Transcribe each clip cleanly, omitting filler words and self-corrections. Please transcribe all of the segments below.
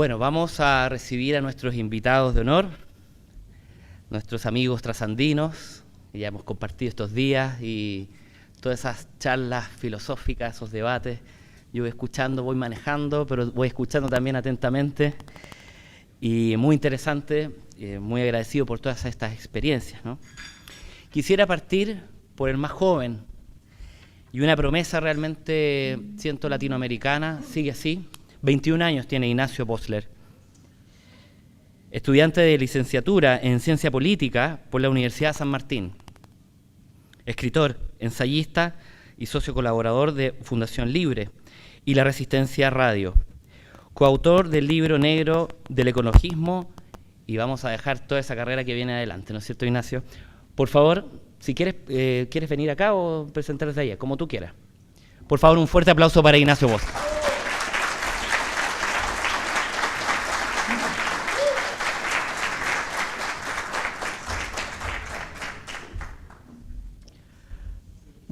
Bueno, vamos a recibir a nuestros invitados de honor, nuestros amigos trasandinos, que ya hemos compartido estos días y todas esas charlas filosóficas, esos debates. Yo voy escuchando, voy manejando, pero voy escuchando también atentamente. Y muy interesante, muy agradecido por todas estas experiencias, ¿no? Quisiera partir por el más joven, y una promesa realmente, siento, latinoamericana, sigue así. 21 años tiene Ignacio Posler, estudiante de licenciatura en Ciencia Política por la Universidad de San Martín, escritor, ensayista y socio colaborador de Fundación Libre y La Resistencia Radio, coautor del libro negro del ecologismo, y vamos a dejar toda esa carrera que viene adelante, ¿no es cierto, Ignacio? Por favor, si quieres, ¿quieres venir acá o presentar desde allá? Como tú quieras. Por favor, un fuerte aplauso para Ignacio Posler.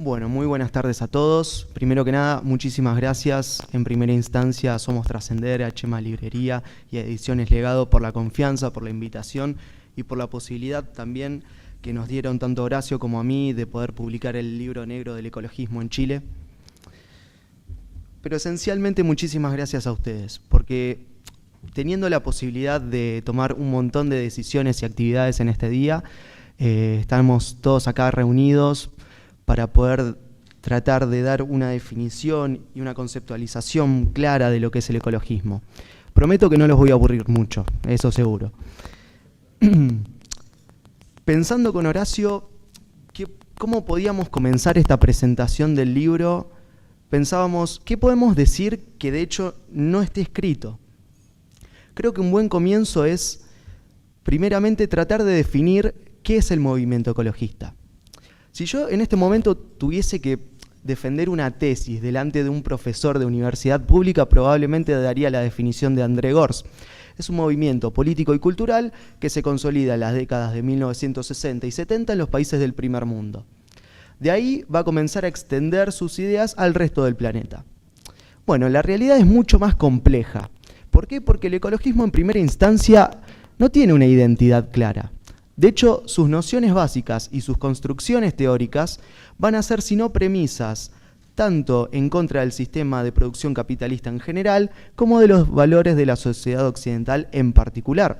Bueno, muy buenas tardes a todos. Primero que nada, muchísimas gracias en primera instancia a Somos Trascender, a Chema Librería y a Ediciones Legado por la confianza, por la invitación y por la posibilidad también que nos dieron tanto a Horacio como a mí de poder publicar el libro negro del ecologismo en Chile. Pero esencialmente muchísimas gracias a ustedes, porque teniendo la posibilidad de tomar un montón de decisiones y actividades en este día, estamos todos acá reunidos para poder tratar de dar una definición y una conceptualización clara de lo que es el ecologismo. Prometo que no los voy a aburrir mucho, eso seguro. Pensando con Horacio cómo podíamos comenzar esta presentación del libro, pensábamos, ¿qué podemos decir que de hecho no esté escrito? Creo que un buen comienzo es, primeramente, tratar de definir qué es el movimiento ecologista. Si yo en este momento tuviese que defender una tesis delante de un profesor de universidad pública, probablemente daría la definición de André Gorz. Es un movimiento político y cultural que se consolida en las décadas de 1960 y 70 en los países del primer mundo. De ahí va a comenzar a extender sus ideas al resto del planeta. Bueno, la realidad es mucho más compleja. ¿Por qué? Porque el ecologismo en primera instancia no tiene una identidad clara. De hecho, sus nociones básicas y sus construcciones teóricas van a ser, si no premisas, tanto en contra del sistema de producción capitalista en general, como de los valores de la sociedad occidental en particular.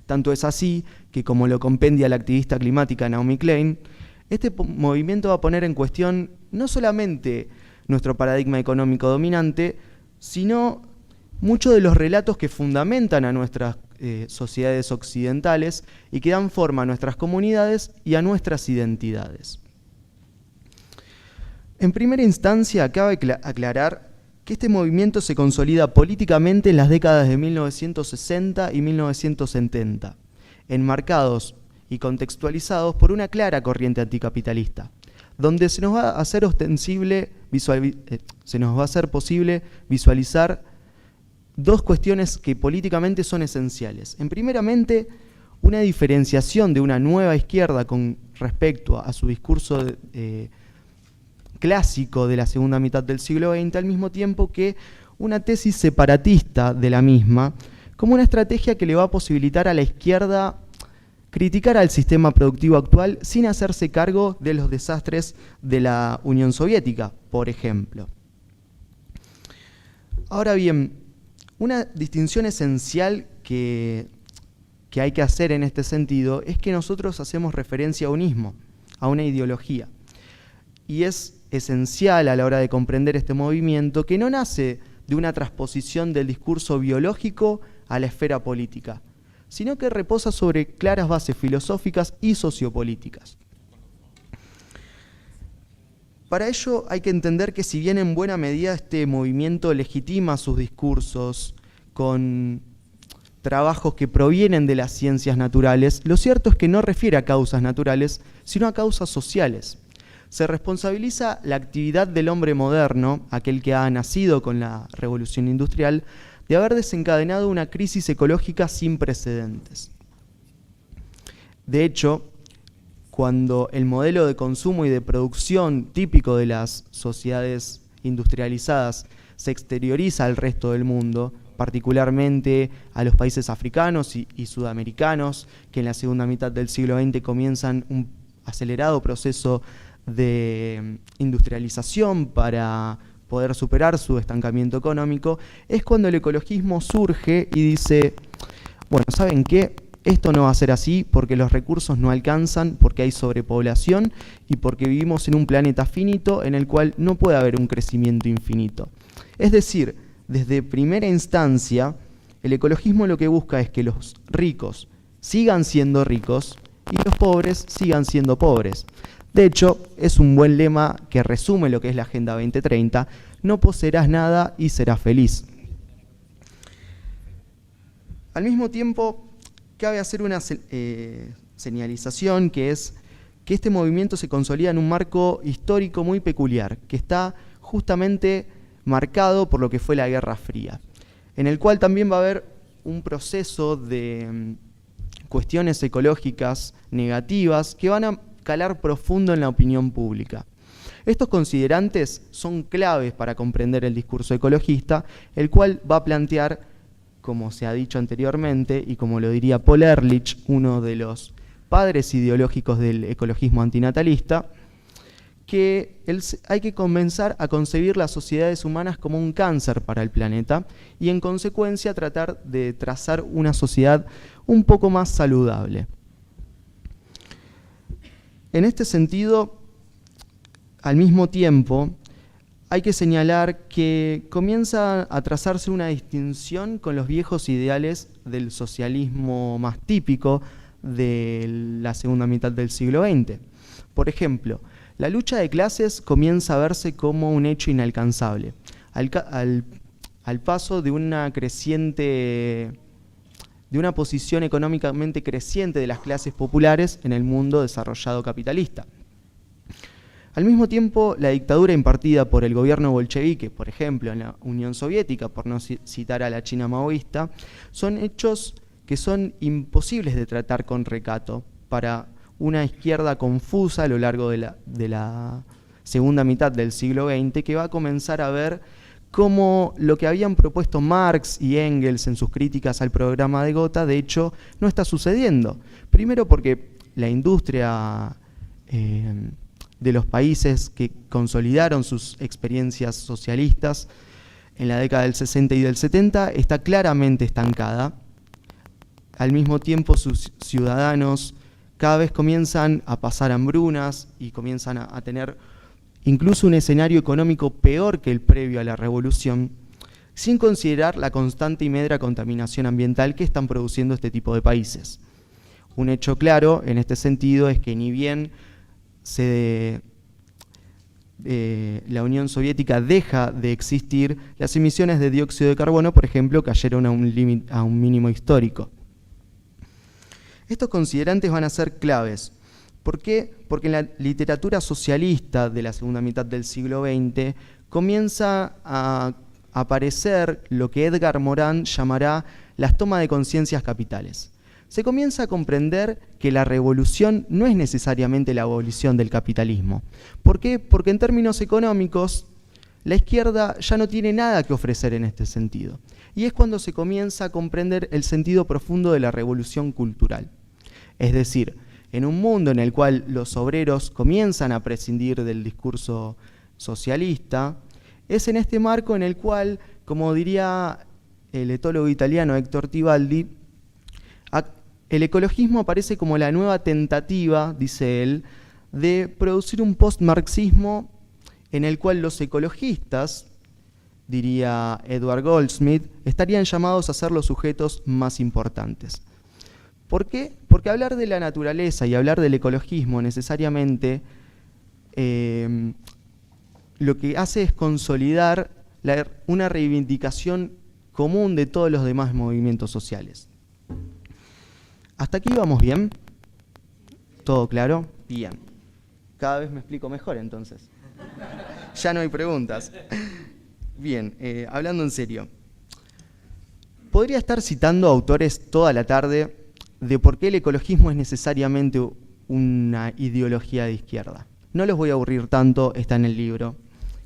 Tanto es así que, como lo compendia la activista climática Naomi Klein, este movimiento va a poner en cuestión no solamente nuestro paradigma económico dominante, sino muchos de los relatos que fundamentan a nuestras sociedades occidentales y que dan forma a nuestras comunidades y a nuestras identidades. En primera instancia, cabe aclarar que este movimiento se consolida políticamente en las décadas de 1960 y 1970, enmarcados y contextualizados por una clara corriente anticapitalista, donde se nos va a hacer posible visualizar dos cuestiones que políticamente son esenciales. En primeramente, una diferenciación de una nueva izquierda con respecto a su discurso clásico de la segunda mitad del siglo XX, al mismo tiempo que una tesis separatista de la misma, como una estrategia que le va a posibilitar a la izquierda criticar al sistema productivo actual sin hacerse cargo de los desastres de la Unión Soviética, por ejemplo. Ahora bien, una distinción esencial que hay que hacer en este sentido es que nosotros hacemos referencia a unismo, a una ideología. Y es esencial a la hora de comprender este movimiento que no nace de una transposición del discurso biológico a la esfera política, sino que reposa sobre claras bases filosóficas y sociopolíticas. Para ello hay que entender que si bien en buena medida este movimiento legitima sus discursos con trabajos que provienen de las ciencias naturales, lo cierto es que no refiere a causas naturales, sino a causas sociales. Se responsabiliza la actividad del hombre moderno, aquel que ha nacido con la revolución industrial, de haber desencadenado una crisis ecológica sin precedentes. De hecho, cuando el modelo de consumo y de producción típico de las sociedades industrializadas se exterioriza al resto del mundo, particularmente a los países africanos y sudamericanos, que en la segunda mitad del siglo XX comienzan un acelerado proceso de industrialización para poder superar su estancamiento económico, es cuando el ecologismo surge y dice, bueno, ¿saben qué? Esto no va a ser así porque los recursos no alcanzan, porque hay sobrepoblación y porque vivimos en un planeta finito en el cual no puede haber un crecimiento infinito. Es decir, desde primera instancia, el ecologismo lo que busca es que los ricos sigan siendo ricos y los pobres sigan siendo pobres. De hecho, es un buen lema que resume lo que es la Agenda 2030, no poseerás nada y serás feliz. Al mismo tiempo, cabe hacer una señalización, que es que este movimiento se consolida en un marco histórico muy peculiar, que está justamente marcado por lo que fue la Guerra Fría, en el cual también va a haber un proceso de cuestiones ecológicas negativas que van a calar profundo en la opinión pública. Estos considerantes son claves para comprender el discurso ecologista, el cual va a plantear, como se ha dicho anteriormente, y como lo diría Paul Ehrlich, uno de los padres ideológicos del ecologismo antinatalista, que hay que comenzar a concebir las sociedades humanas como un cáncer para el planeta y en consecuencia tratar de trazar una sociedad un poco más saludable. En este sentido, al mismo tiempo, hay que señalar que comienza a trazarse una distinción con los viejos ideales del socialismo más típico de la segunda mitad del siglo XX. Por ejemplo, la lucha de clases comienza a verse como un hecho inalcanzable, al paso de una posición económicamente creciente de las clases populares en el mundo desarrollado capitalista. Al mismo tiempo, la dictadura impartida por el gobierno bolchevique, por ejemplo, en la Unión Soviética, por no citar a la China maoísta, son hechos que son imposibles de tratar con recato para una izquierda confusa a lo largo de la segunda mitad del siglo XX, que va a comenzar a ver cómo lo que habían propuesto Marx y Engels en sus críticas al programa de Gotha, de hecho, no está sucediendo. Primero porque la industria de los países que consolidaron sus experiencias socialistas en la década del 60 y del 70 está claramente estancada. Al mismo tiempo, sus ciudadanos cada vez comienzan a pasar hambrunas y comienzan a tener incluso un escenario económico peor que el previo a la revolución, sin considerar la constante y media contaminación ambiental que están produciendo este tipo de países. Un hecho claro en este sentido es que ni bien la Unión Soviética deja de existir, las emisiones de dióxido de carbono, por ejemplo, cayeron a un mínimo histórico. Estos considerantes van a ser claves. ¿Por qué? Porque en la literatura socialista de la segunda mitad del siglo XX comienza a aparecer lo que Edgar Morin llamará las tomas de conciencias capitales. Se comienza a comprender que la revolución no es necesariamente la abolición del capitalismo. ¿Por qué? Porque en términos económicos, la izquierda ya no tiene nada que ofrecer en este sentido. Y es cuando se comienza a comprender el sentido profundo de la revolución cultural. Es decir, en un mundo en el cual los obreros comienzan a prescindir del discurso socialista, es en este marco en el cual, como diría el etólogo italiano Héctor Tibaldi, el ecologismo aparece como la nueva tentativa, dice él, de producir un post-marxismo en el cual los ecologistas, diría Edward Goldsmith, estarían llamados a ser los sujetos más importantes. ¿Por qué? Porque hablar de la naturaleza y hablar del ecologismo necesariamente lo que hace es consolidar una reivindicación común de todos los demás movimientos sociales. ¿Hasta aquí vamos bien? ¿Todo claro? Bien. Cada vez me explico mejor entonces. Ya no hay preguntas. Bien, hablando en serio. Podría estar citando autores toda la tarde de por qué el ecologismo es necesariamente una ideología de izquierda. No los voy a aburrir tanto, está en el libro.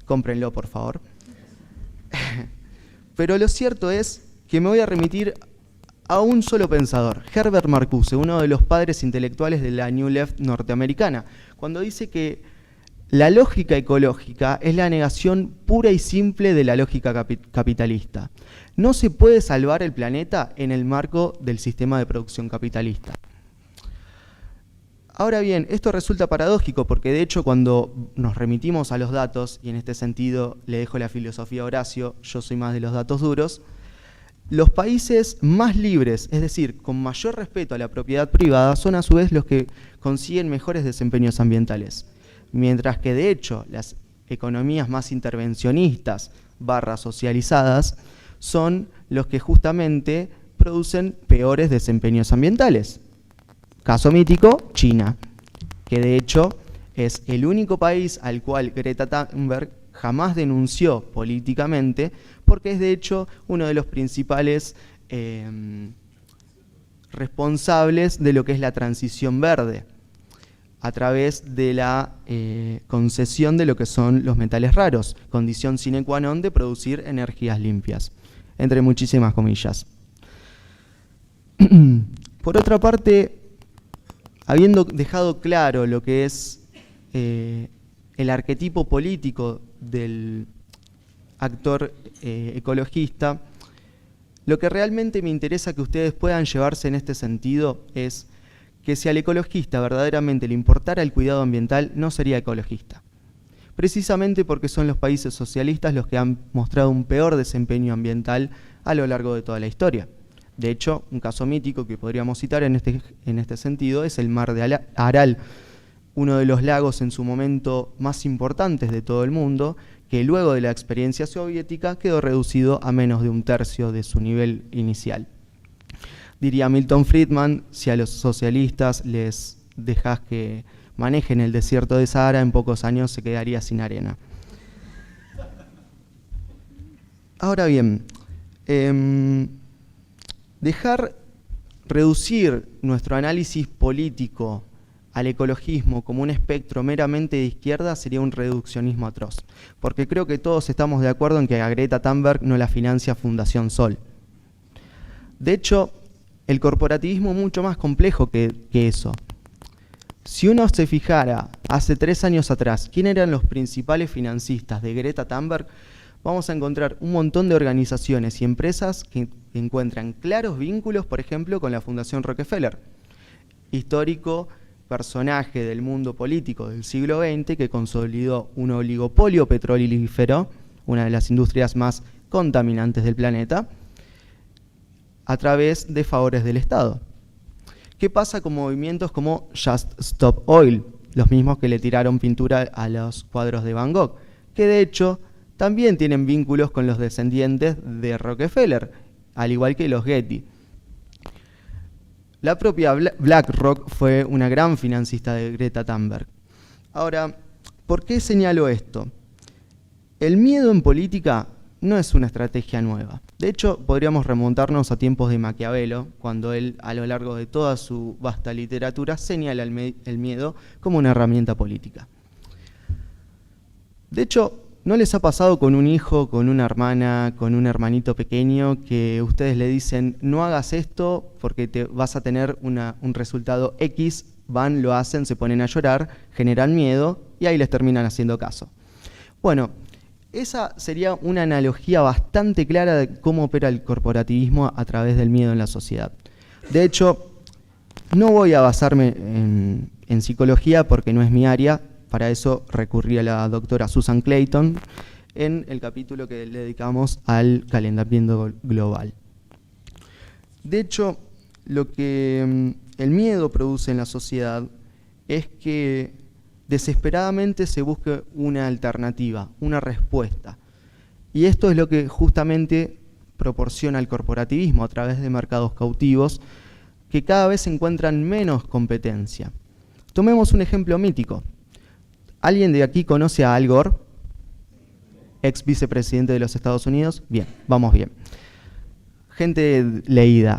Cómprenlo, por favor. Pero lo cierto es que me voy a remitir a un solo pensador, Herbert Marcuse, uno de los padres intelectuales de la New Left norteamericana, cuando dice que la lógica ecológica es la negación pura y simple de la lógica capitalista. No se puede salvar el planeta en el marco del sistema de producción capitalista. Ahora bien, esto resulta paradójico porque de hecho cuando nos remitimos a los datos, y en este sentido le dejo la filosofía a Horacio, yo soy más de los datos duros, los países más libres, es decir, con mayor respeto a la propiedad privada, son a su vez los que consiguen mejores desempeños ambientales. Mientras que de hecho las economías más intervencionistas / socializadas son los que justamente producen peores desempeños ambientales. Caso mítico, China, que de hecho es el único país al cual Greta Thunberg jamás denunció políticamente, porque es de hecho uno de los principales responsables de lo que es la transición verde, a través de la concesión de lo que son los metales raros, condición sine qua non de producir energías limpias, entre muchísimas comillas. Por otra parte, habiendo dejado claro lo que es el arquetipo político del actor ecologista, lo que realmente me interesa que ustedes puedan llevarse en este sentido es que si al ecologista verdaderamente le importara el cuidado ambiental, no sería ecologista. Precisamente porque son los países socialistas los que han mostrado un peor desempeño ambiental a lo largo de toda la historia. De hecho, un caso mítico que podríamos citar en este sentido es el mar de Aral, uno de los lagos en su momento más importantes de todo el mundo, que luego de la experiencia soviética quedó reducido a menos de 1/3 de su nivel inicial. Diría Milton Friedman, si a los socialistas les dejas que manejen el desierto de Sahara, en pocos años se quedaría sin arena. Ahora bien, reducir nuestro análisis político al ecologismo como un espectro meramente de izquierda sería un reduccionismo atroz, porque creo que todos estamos de acuerdo en que a Greta Thunberg no la financia Fundación Sol. De hecho, el corporativismo es mucho más complejo que eso. Si uno se fijara hace 3 años atrás quién eran los principales financistas de Greta Thunberg, vamos a encontrar un montón de organizaciones y empresas que encuentran claros vínculos, por ejemplo, con la Fundación Rockefeller, histórico personaje del mundo político del siglo XX que consolidó un oligopolio petrolífero, una de las industrias más contaminantes del planeta, a través de favores del Estado. ¿Qué pasa con movimientos como Just Stop Oil? Los mismos que le tiraron pintura a los cuadros de Van Gogh, que de hecho también tienen vínculos con los descendientes de Rockefeller, al igual que los Getty. La propia BlackRock fue una gran financista de Greta Thunberg. Ahora, ¿por qué señalo esto? El miedo en política no es una estrategia nueva. De hecho, podríamos remontarnos a tiempos de Maquiavelo, cuando él, a lo largo de toda su vasta literatura, señala el miedo como una herramienta política. De hecho, ¿no les ha pasado con un hijo, con una hermana, con un hermanito pequeño que ustedes le dicen no hagas esto porque te vas a tener un resultado X, van, lo hacen, se ponen a llorar, generan miedo y ahí les terminan haciendo caso? Bueno, esa sería una analogía bastante clara de cómo opera el corporativismo a través del miedo en la sociedad. De hecho, no voy a basarme en psicología porque no es mi área. Para eso recurrí a la doctora Susan Clayton en el capítulo que le dedicamos al calentamiento global. De hecho, lo que el miedo produce en la sociedad es que desesperadamente se busque una alternativa, una respuesta. Y esto es lo que justamente proporciona el corporativismo a través de mercados cautivos que cada vez encuentran menos competencia. Tomemos un ejemplo mítico. ¿Alguien de aquí conoce a Al Gore, ex vicepresidente de los Estados Unidos? Bien, vamos bien. Gente leída.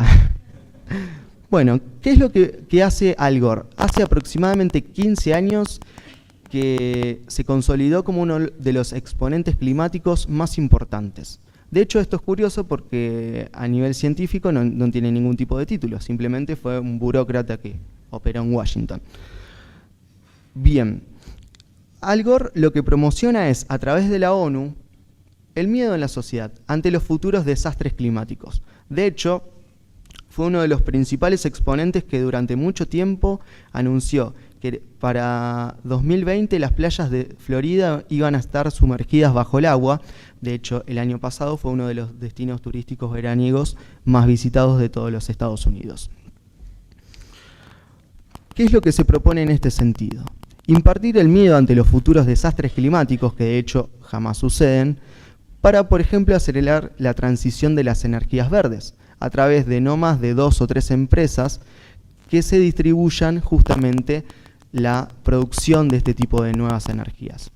Bueno, ¿qué es lo que hace Al Gore? Hace aproximadamente 15 años que se consolidó como uno de los exponentes climáticos más importantes. De hecho, esto es curioso porque a nivel científico no tiene ningún tipo de título, simplemente fue un burócrata que operó en Washington. Bien, Al Gore lo que promociona es, a través de la ONU, el miedo en la sociedad ante los futuros desastres climáticos. De hecho, fue uno de los principales exponentes que durante mucho tiempo anunció que para 2020 las playas de Florida iban a estar sumergidas bajo el agua. De hecho, el año pasado fue uno de los destinos turísticos veraniegos más visitados de todos los Estados Unidos. ¿Qué es lo que se propone en este sentido? Impartir el miedo ante los futuros desastres climáticos, que de hecho jamás suceden, para, por ejemplo, acelerar la transición de las energías verdes, a través de no más de 2 o 3 empresas que se distribuyan justamente la producción de este tipo de nuevas energías.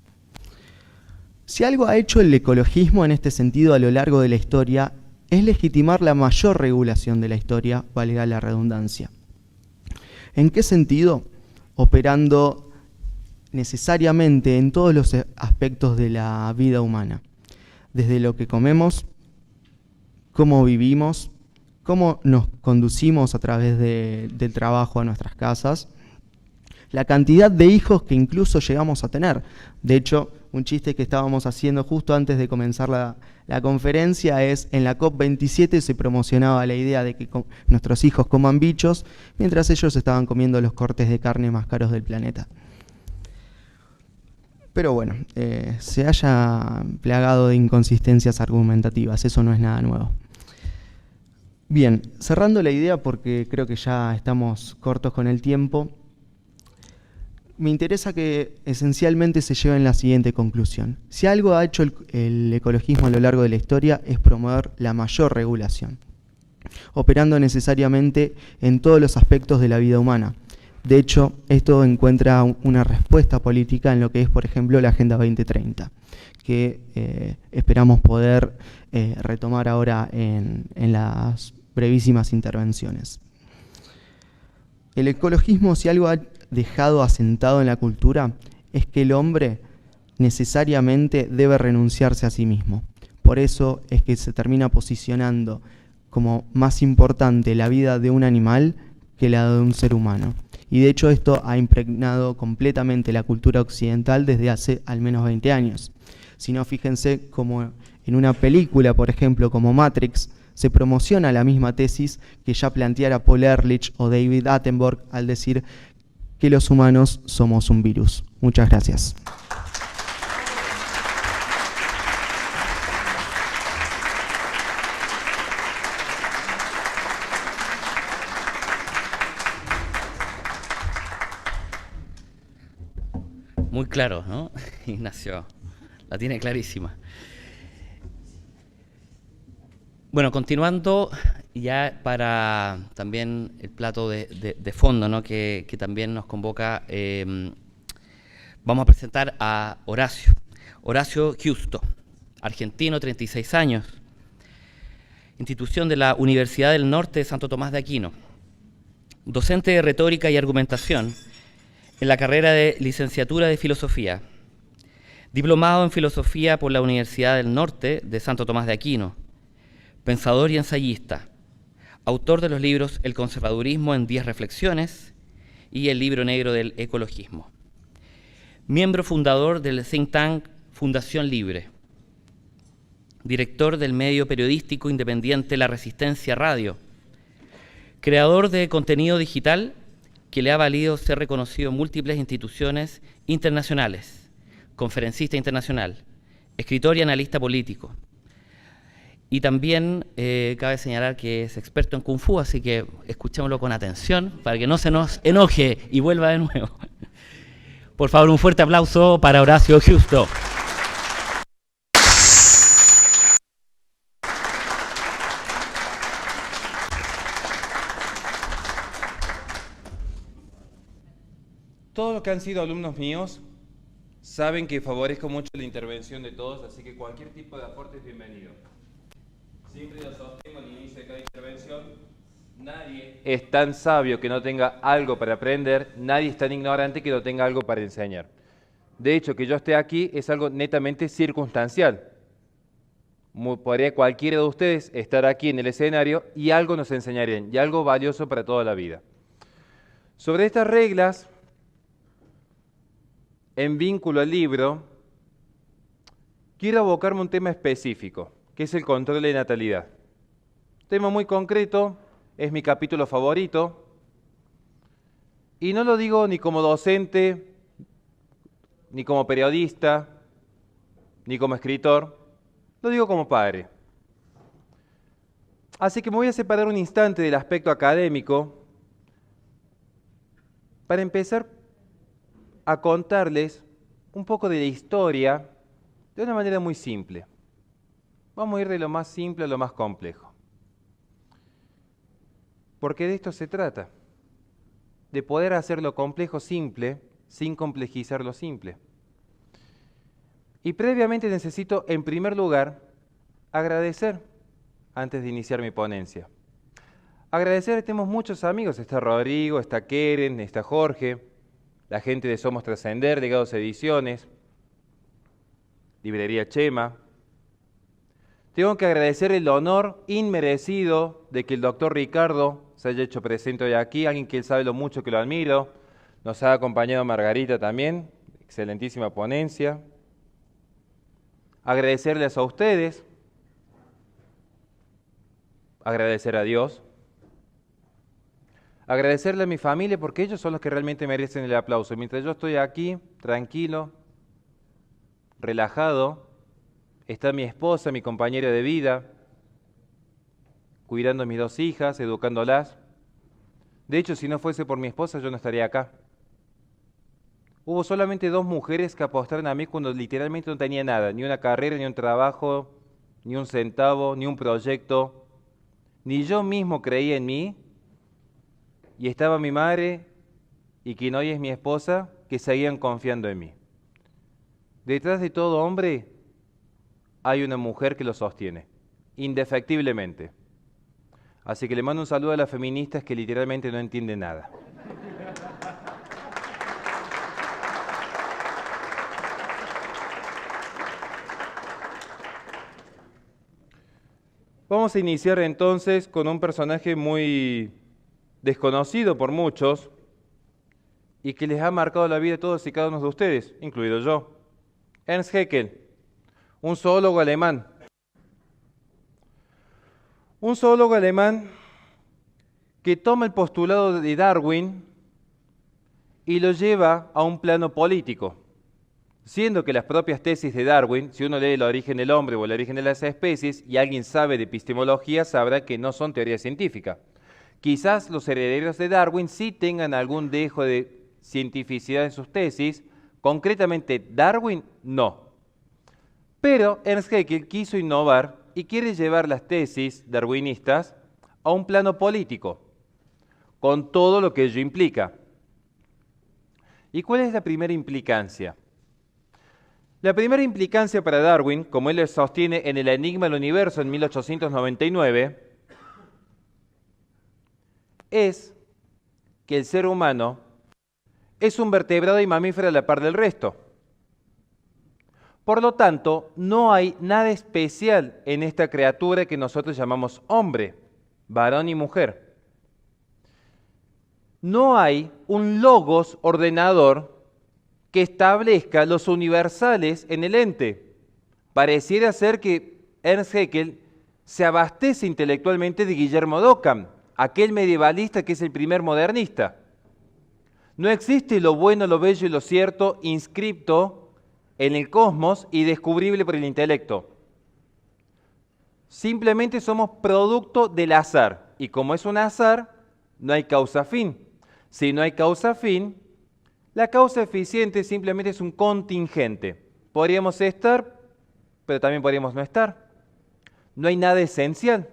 Si algo ha hecho el ecologismo en este sentido a lo largo de la historia, es legitimar la mayor regulación de la historia, valga la redundancia. ¿En qué sentido? Operando necesariamente en todos los aspectos de la vida humana, desde lo que comemos, cómo vivimos, cómo nos conducimos a través del trabajo a nuestras casas, la cantidad de hijos que incluso llegamos a tener. De hecho, un chiste que estábamos haciendo justo antes de comenzar la conferencia es, en la COP27 se promocionaba la idea de que nuestros hijos coman bichos, mientras ellos estaban comiendo los cortes de carne más caros del planeta. Pero bueno, se haya plagado de inconsistencias argumentativas, eso no es nada nuevo. Bien, cerrando la idea porque creo que ya estamos cortos con el tiempo, me interesa que esencialmente se lleven la siguiente conclusión. Si algo ha hecho el ecologismo a lo largo de la historia es promover la mayor regulación, operando necesariamente en todos los aspectos de la vida humana. De hecho, esto encuentra una respuesta política en lo que es, por ejemplo, la Agenda 2030, que esperamos poder retomar ahora en las brevísimas intervenciones. El ecologismo, si algo ha dejado asentado en la cultura, es que el hombre necesariamente debe renunciarse a sí mismo. Por eso es que se termina posicionando como más importante la vida de un animal que la de un ser humano. Y de hecho esto ha impregnado completamente la cultura occidental desde hace al menos 20 años. Si no, fíjense como en una película, por ejemplo, como Matrix, se promociona la misma tesis que ya planteara Paul Ehrlich o David Attenborough al decir que los humanos somos un virus. Muchas gracias. Muy claro, ¿no? Ignacio, la tiene clarísima. Bueno, continuando ya para también el plato de fondo, ¿no? que también nos convoca, vamos a presentar a Horacio. Horacio Giusto, argentino, 36 años, institución de la Universidad del Norte de Santo Tomás de Aquino, docente de retórica y argumentación en la carrera de licenciatura de filosofía, diplomado en filosofía por la Universidad del Norte de Santo Tomás de Aquino, pensador y ensayista, autor de los libros El conservadurismo en 10 reflexiones y El libro negro del ecologismo, miembro fundador del think tank Fundación Libre, director del medio periodístico independiente La Resistencia Radio, creador de contenido digital que le ha valido ser reconocido en múltiples instituciones internacionales, conferencista internacional, escritor y analista político. Y también cabe señalar que es experto en Kung Fu, así que escuchémoslo con atención para que no se nos enoje y vuelva de nuevo. Por favor, un fuerte aplauso para Horacio Giusto. Todos los que han sido alumnos míos saben que favorezco mucho la intervención de todos, así que cualquier tipo de aporte es bienvenido. Siempre lo sostengo al inicio de cada intervención. Nadie es tan sabio que no tenga algo para aprender, nadie es tan ignorante que no tenga algo para enseñar. De hecho, que yo esté aquí es algo netamente circunstancial. podría cualquiera de ustedes estar aquí en el escenario y algo nos enseñarían, y algo valioso para toda la vida. Sobre estas reglas, en vínculo al libro, quiero abocarme a un tema específico, que es el control de natalidad. Tema muy concreto, es mi capítulo favorito, y no lo digo ni como docente, ni como periodista, ni como escritor, lo digo como padre. Así que me voy a separar un instante del aspecto académico para empezar a contarles un poco de la historia de una manera muy simple. Vamos a ir de lo más simple a lo más complejo. Porque de esto se trata, de poder hacer lo complejo simple sin complejizar lo simple. Y previamente necesito, en primer lugar, agradecer antes de iniciar mi ponencia. Agradecer, tenemos muchos amigos, está Rodrigo, está Keren, está Jorge, la gente de Somos Trascender, Legados Ediciones, Librería Chema. Tengo que agradecer el honor inmerecido de que el doctor Ricardo se haya hecho presente hoy aquí, alguien que él sabe lo mucho que lo admiro. Nos ha acompañado Margarita también, excelentísima ponencia. Agradecerles a ustedes, agradecer a Dios, agradecerle a mi familia porque ellos son los que realmente merecen el aplauso. Mientras yo estoy aquí, tranquilo, relajado, está mi esposa, mi compañera de vida, cuidando a mis 2 hijas, educándolas. De hecho, si no fuese por mi esposa, yo no estaría acá. Hubo solamente 2 mujeres que apostaron a mí cuando literalmente no tenía nada, ni una carrera, ni un trabajo, ni un centavo, ni un proyecto. Ni yo mismo creía en mí, y estaba mi madre, y quien hoy es mi esposa, que seguían confiando en mí. Detrás de todo hombre hay una mujer que lo sostiene, indefectiblemente. Así que le mando un saludo a las feministas que literalmente no entienden nada. Vamos a iniciar entonces con un personaje muy desconocido por muchos y que les ha marcado la vida a todos y cada uno de ustedes, incluido yo. Ernst Haeckel, un zoólogo alemán. Un zoólogo alemán que toma el postulado de Darwin y lo lleva a un plano político. Siendo que las propias tesis de Darwin, si uno lee El origen del hombre o El origen de las especies, y alguien sabe de epistemología, sabrá que no son teoría científica. Quizás los herederos de Darwin sí tengan algún dejo de cientificidad en sus tesis, concretamente Darwin no. Pero Ernst Haeckel quiso innovar y quiere llevar las tesis darwinistas a un plano político, con todo lo que ello implica. ¿Y cuál es la primera implicancia? La primera implicancia para Darwin, como él sostiene en El Enigma del Universo en 1899, es que el ser humano es un vertebrado y mamífero a la par del resto. Por lo tanto, no hay nada especial en esta criatura que nosotros llamamos hombre, varón y mujer. No hay un logos ordenador que establezca los universales en el ente. Pareciera ser que Ernst Haeckel se abastece intelectualmente de Guillermo de Ockham, aquel medievalista que es el primer modernista. No existe lo bueno, lo bello y lo cierto inscripto en el cosmos y descubrible por el intelecto. Simplemente somos producto del azar, y como es un azar, no hay causa-fin. Si no hay causa-fin, la causa eficiente simplemente es un contingente. Podríamos estar, pero también podríamos no estar. No hay nada esencial.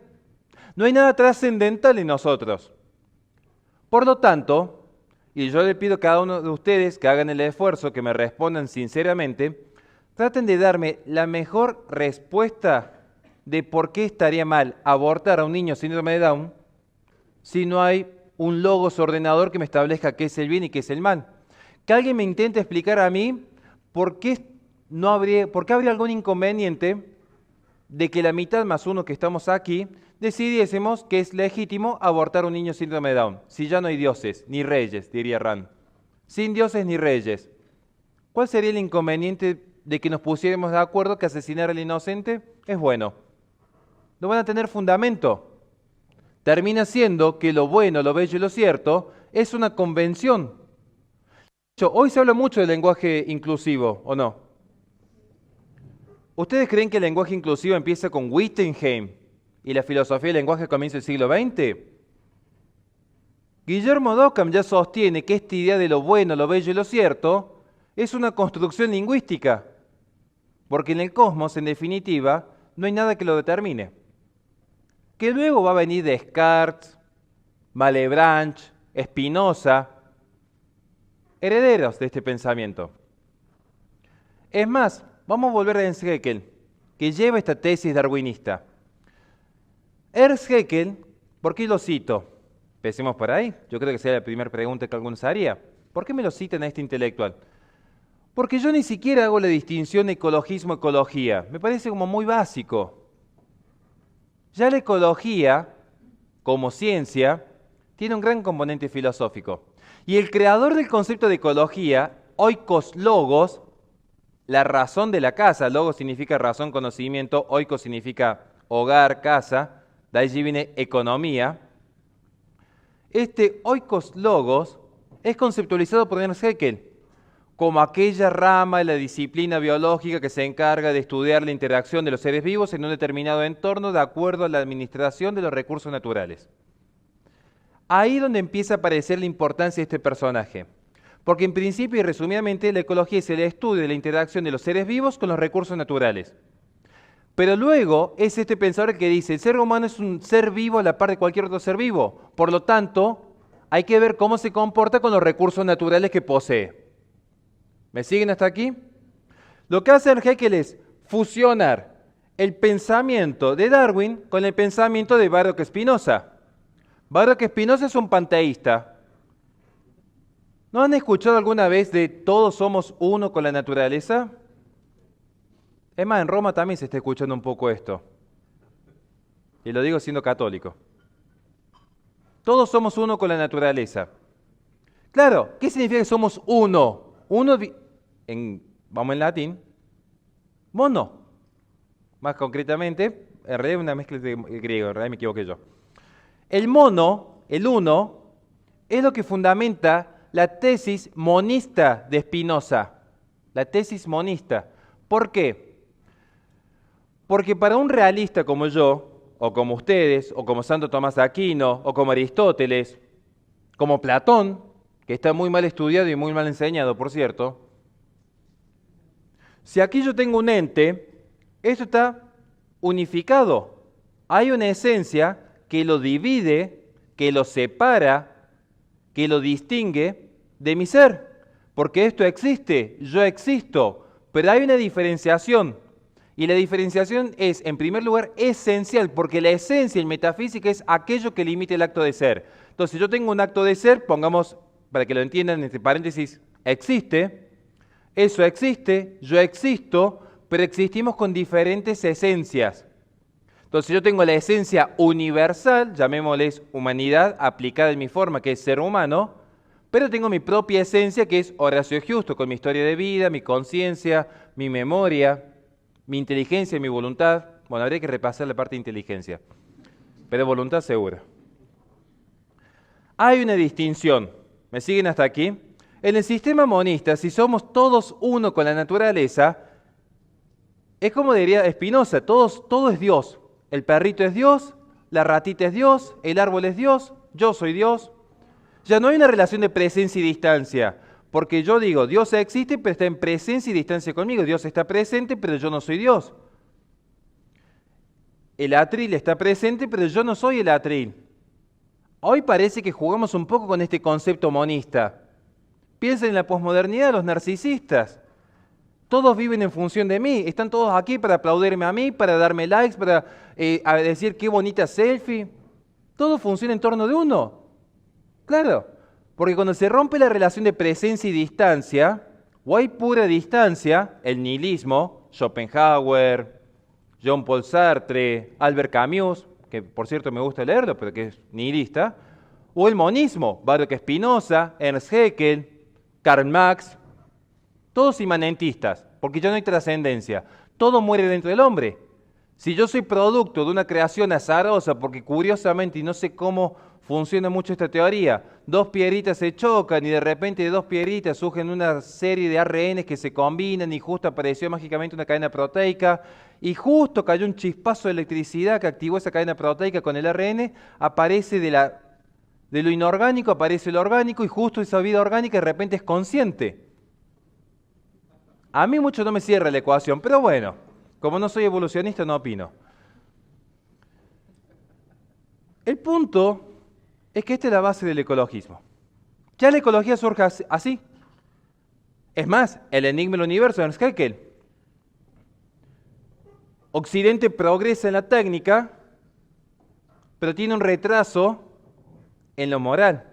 No hay nada trascendental en nosotros. Por lo tanto, y yo le pido a cada uno de ustedes que hagan el esfuerzo, que me respondan sinceramente, traten de darme la mejor respuesta de por qué estaría mal abortar a un niño síndrome de Down si no hay un logos ordenador que me establezca qué es el bien y qué es el mal. Que alguien me intente explicar a mí por qué habría algún inconveniente de que la mitad más uno que estamos aquí decidiésemos que es legítimo abortar un niño síndrome de Down, si ya no hay dioses, ni reyes, diría Rand. Sin dioses ni reyes. ¿Cuál sería el inconveniente de que nos pusiéramos de acuerdo que asesinar al inocente es bueno? No van a tener fundamento. Termina siendo que lo bueno, lo bello y lo cierto es una convención. Hoy se habla mucho del lenguaje inclusivo, ¿o no? ¿Ustedes creen que el lenguaje inclusivo empieza con Wittgenstein y la filosofía del lenguaje comienza el siglo XX? Guillermo Ockham ya sostiene que esta idea de lo bueno, lo bello y lo cierto es una construcción lingüística, porque en el cosmos, en definitiva, no hay nada que lo determine. Que luego va a venir Descartes, Malebranche, Spinoza, herederos de este pensamiento. Es más, vamos a volver a Ernst Haeckel, que lleva esta tesis darwinista. Ernst Haeckel, ¿por qué lo cito? Empecemos por ahí, yo creo que sería la primera pregunta que alguno se haría. ¿Por qué me lo citan a este intelectual? Porque yo ni siquiera hago la distinción ecologismo-ecología, me parece como muy básico. Ya la ecología, como ciencia, tiene un gran componente filosófico. Y el creador del concepto de ecología, oikos logos, la razón de la casa, logos significa razón, conocimiento, oikos significa hogar, casa, de allí viene economía. Este oikos logos es conceptualizado por Ernst Haeckel como aquella rama de la disciplina biológica que se encarga de estudiar la interacción de los seres vivos en un determinado entorno de acuerdo a la administración de los recursos naturales. Ahí donde empieza a aparecer la importancia de este personaje, porque en principio y resumidamente la ecología es el estudio de la interacción de los seres vivos con los recursos naturales. Pero luego es este pensador que dice, el ser humano es un ser vivo a la par de cualquier otro ser vivo, por lo tanto hay que ver cómo se comporta con los recursos naturales que posee. ¿Me siguen hasta aquí? Lo que hace Haeckel es fusionar el pensamiento de Darwin con el pensamiento de Baruch Spinoza. Baruch Spinoza es un panteísta. ¿No han escuchado alguna vez de todos somos uno con la naturaleza? Es más, en Roma también se está escuchando un poco esto. Y lo digo siendo católico. Todos somos uno con la naturaleza. Claro, ¿qué significa que somos uno? Uno, vamos en latín, mono. Más concretamente, en realidad es una mezcla de griego, en realidad me equivoqué yo. El mono, el uno, es lo que fundamenta la tesis monista de Spinoza. La tesis monista. ¿Por qué? Porque para un realista como yo, o como ustedes, o como Santo Tomás de Aquino, o como Aristóteles, como Platón, que está muy mal estudiado y muy mal enseñado, por cierto, si aquí yo tengo un ente, esto está unificado. Hay una esencia que lo divide, que lo separa, que lo distingue de mi ser. Porque esto existe, yo existo, pero hay una diferenciación. Y la diferenciación es, en primer lugar, esencial, porque la esencia en metafísica es aquello que limita el acto de ser. Entonces, si yo tengo un acto de ser, pongamos, para que lo entiendan, entre paréntesis, existe, eso existe, yo existo, pero existimos con diferentes esencias. Entonces, yo tengo la esencia universal, llamémosles humanidad, aplicada en mi forma, que es ser humano, pero tengo mi propia esencia, que es Horacio Justo, con mi historia de vida, mi conciencia, mi memoria, mi inteligencia, mi voluntad. Bueno, habría que repasar la parte de inteligencia, pero voluntad segura. Hay una distinción. ¿Me siguen hasta aquí? En el sistema monista, si somos todos uno con la naturaleza, es como diría Spinoza, todo es Dios. El perrito es Dios, la ratita es Dios, el árbol es Dios, yo soy Dios. Ya no hay una relación de presencia y distancia, porque yo digo, Dios existe, pero está en presencia y distancia conmigo. Dios está presente, pero yo no soy Dios. El atril está presente, pero yo no soy el atril. Hoy parece que jugamos un poco con este concepto monista. Piensen en la posmodernidad de los narcisistas. Todos viven en función de mí, están todos aquí para aplaudirme a mí, para darme likes, para decir qué bonita selfie. Todo funciona en torno de uno. Claro, porque cuando se rompe la relación de presencia y distancia, o hay pura distancia, el nihilismo, Schopenhauer, Jean-Paul Sartre, Albert Camus, que por cierto me gusta leerlo, pero que es nihilista, o el monismo, Baruch Spinoza, Ernst Haeckel, Karl Marx, todos inmanentistas, porque ya no hay trascendencia, todo muere dentro del hombre. Si yo soy producto de una creación azarosa, porque curiosamente, y no sé cómo funciona mucho esta teoría, dos piedritas se chocan y de repente de dos piedritas surgen una serie de ARNs que se combinan y justo apareció mágicamente una cadena proteica y justo cayó un chispazo de electricidad que activó esa cadena proteica con el ARN, aparece de lo inorgánico, aparece lo orgánico y justo esa vida orgánica de repente es consciente. A mí mucho no me cierra la ecuación, pero bueno, como no soy evolucionista no opino. El punto es que esta es la base del ecologismo. Ya la ecología surge así. Es más, el enigma del universo de Ernst Haeckel. Occidente progresa en la técnica, pero tiene un retraso en lo moral.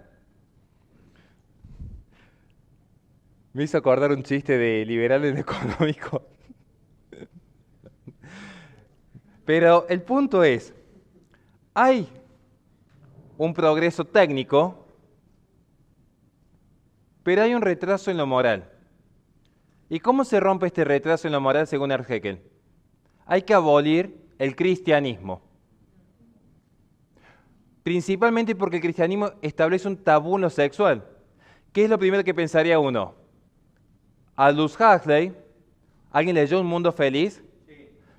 Me hizo acordar un chiste de liberal en económico. Pero el punto es, hay un progreso técnico, pero hay un retraso en lo moral. ¿Y cómo se rompe este retraso en lo moral según Ernst Haeckel? Hay que abolir el cristianismo. Principalmente porque el cristianismo establece un tabú en lo sexual. ¿Qué es lo primero que pensaría uno? Aldous Huxley, ¿alguien leyó Un Mundo Feliz?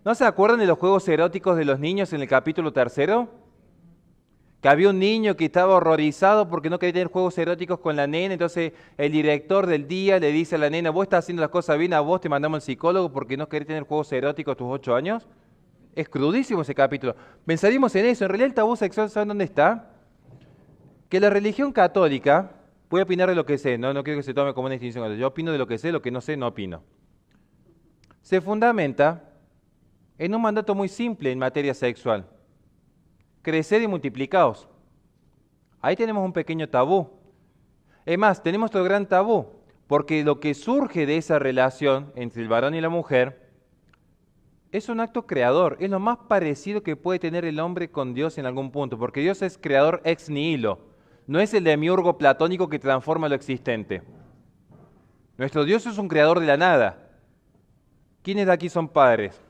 ¿No se acuerdan de los juegos eróticos de los niños en el capítulo 3? Que había un niño que estaba horrorizado porque no quería tener juegos eróticos con la nena, entonces el director del día le dice a la nena, vos estás haciendo las cosas bien, a vos te mandamos al psicólogo porque no querés tener juegos eróticos a tus 8 años. Es crudísimo ese capítulo. Pensaríamos en eso, en realidad el tabú sexual, ¿saben dónde está? Que la religión católica, voy a opinar de lo que sé, no quiero que se tome como una distinción, yo opino de lo que sé, lo que no sé no opino. Se fundamenta en un mandato muy simple en materia sexual. Crecer y multiplicaos. Ahí tenemos un pequeño tabú. Es más, tenemos otro gran tabú, porque lo que surge de esa relación entre el varón y la mujer es un acto creador, es lo más parecido que puede tener el hombre con Dios en algún punto, porque Dios es creador ex nihilo, no es el demiurgo platónico que transforma lo existente. Nuestro Dios es un creador de la nada. ¿Quiénes de aquí son padres?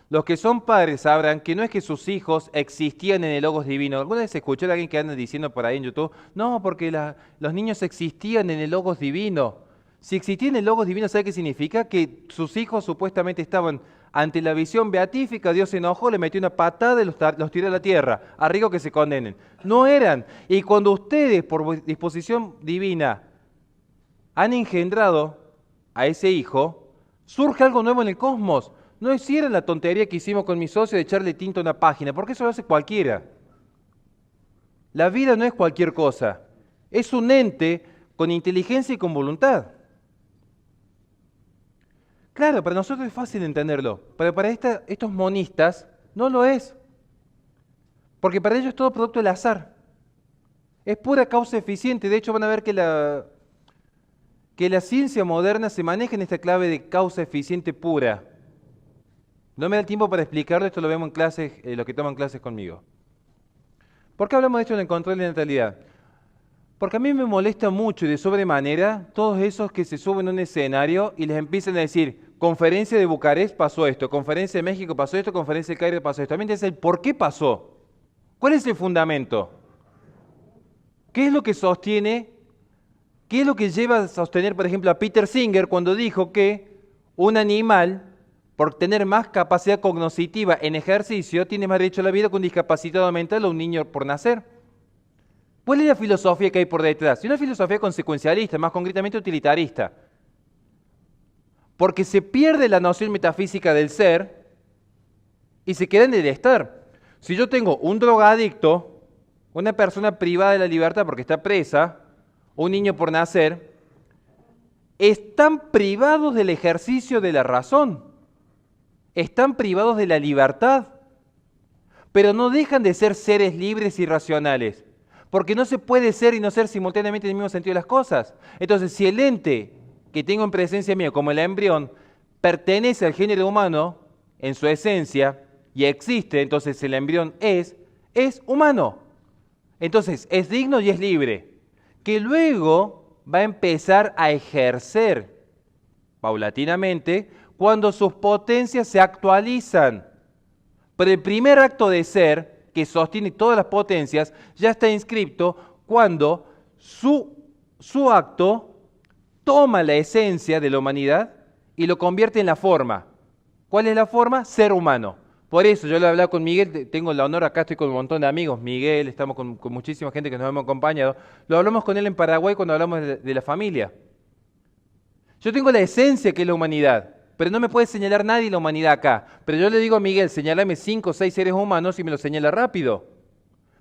Los que son padres sabrán que no es que sus hijos existían en el Logos divino. ¿Alguna vez escuché a alguien que anda diciendo por ahí en YouTube? No, porque los niños existían en el Logos divino. Si existían en el Logos divino, ¿sabe qué significa? Que sus hijos supuestamente estaban ante la visión beatífica, Dios se enojó, le metió una patada y los tiró a la tierra, a riesgo que se condenen. No eran. Y cuando ustedes, por disposición divina, han engendrado a ese hijo, surge algo nuevo en el cosmos. No hicieron la tontería que hicimos con mi socio de echarle tinta a una página, porque eso lo hace cualquiera. La vida no es cualquier cosa, es un ente con inteligencia y con voluntad. Claro, para nosotros es fácil entenderlo, pero para estos monistas no lo es, porque para ellos es todo producto del azar. Es pura causa eficiente, de hecho van a ver que la ciencia moderna se maneja en esta clave de causa eficiente pura. No me da el tiempo para explicarlo, esto lo vemos en clases, los que toman clases conmigo. ¿Por qué hablamos de esto en el control de natalidad? Porque a mí me molesta mucho y de sobremanera todos esos que se suben a un escenario y les empiezan a decir, conferencia de Bucarest pasó esto, conferencia de México pasó esto, conferencia de Cairo pasó esto. A mí me interesa el por qué pasó. ¿Cuál es el fundamento? ¿Qué es lo que sostiene? ¿Qué es lo que lleva a sostener, por ejemplo, a Peter Singer cuando dijo que un animal, por tener más capacidad cognitiva en ejercicio, tiene más derecho a la vida que un discapacitado mental o un niño por nacer? ¿Cuál es la filosofía que hay por detrás? Es una filosofía consecuencialista, más concretamente utilitarista. Porque se pierde la noción metafísica del ser y se queda en el estar. Si yo tengo un drogadicto, una persona privada de la libertad porque está presa, o un niño por nacer, están privados del ejercicio de la razón. Están privados de la libertad, pero no dejan de ser seres libres y racionales, porque no se puede ser y no ser simultáneamente en el mismo sentido de las cosas. Entonces, si el ente que tengo en presencia mía, como el embrión, pertenece al género humano, en su esencia y existe, entonces el embrión es humano. Entonces es digno y es libre, que luego va a empezar a ejercer paulatinamente cuando sus potencias se actualizan. Pero el primer acto de ser, que sostiene todas las potencias, ya está inscrito cuando su acto toma la esencia de la humanidad y lo convierte en la forma. ¿Cuál es la forma? Ser humano. Por eso yo le he hablado con Miguel, tengo el honor, acá estoy con un montón de amigos, Miguel, estamos con muchísima gente que nos hemos acompañado. Lo hablamos con él en Paraguay cuando hablamos de la familia. Yo tengo la esencia que es la humanidad, pero no me puede señalar nadie la humanidad acá. Pero yo le digo a Miguel, señálame 5 o 6 seres humanos y me lo señala rápido.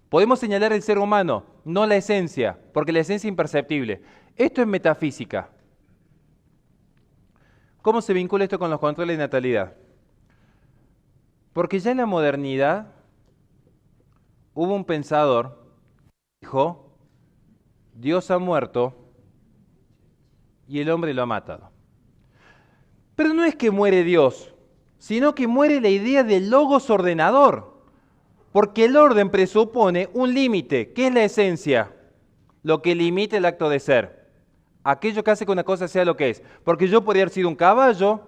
Podemos señalar el ser humano, no la esencia, porque la esencia es imperceptible. Esto es metafísica. ¿Cómo se vincula esto con los controles de natalidad? Porque ya en la modernidad hubo un pensador que dijo, Dios ha muerto y el hombre lo ha matado. Pero no es que muere Dios, sino que muere la idea del logos ordenador, porque el orden presupone un límite. ¿Qué es la esencia? Lo que limita el acto de ser. Aquello que hace que una cosa sea lo que es. Porque yo podría haber sido un caballo,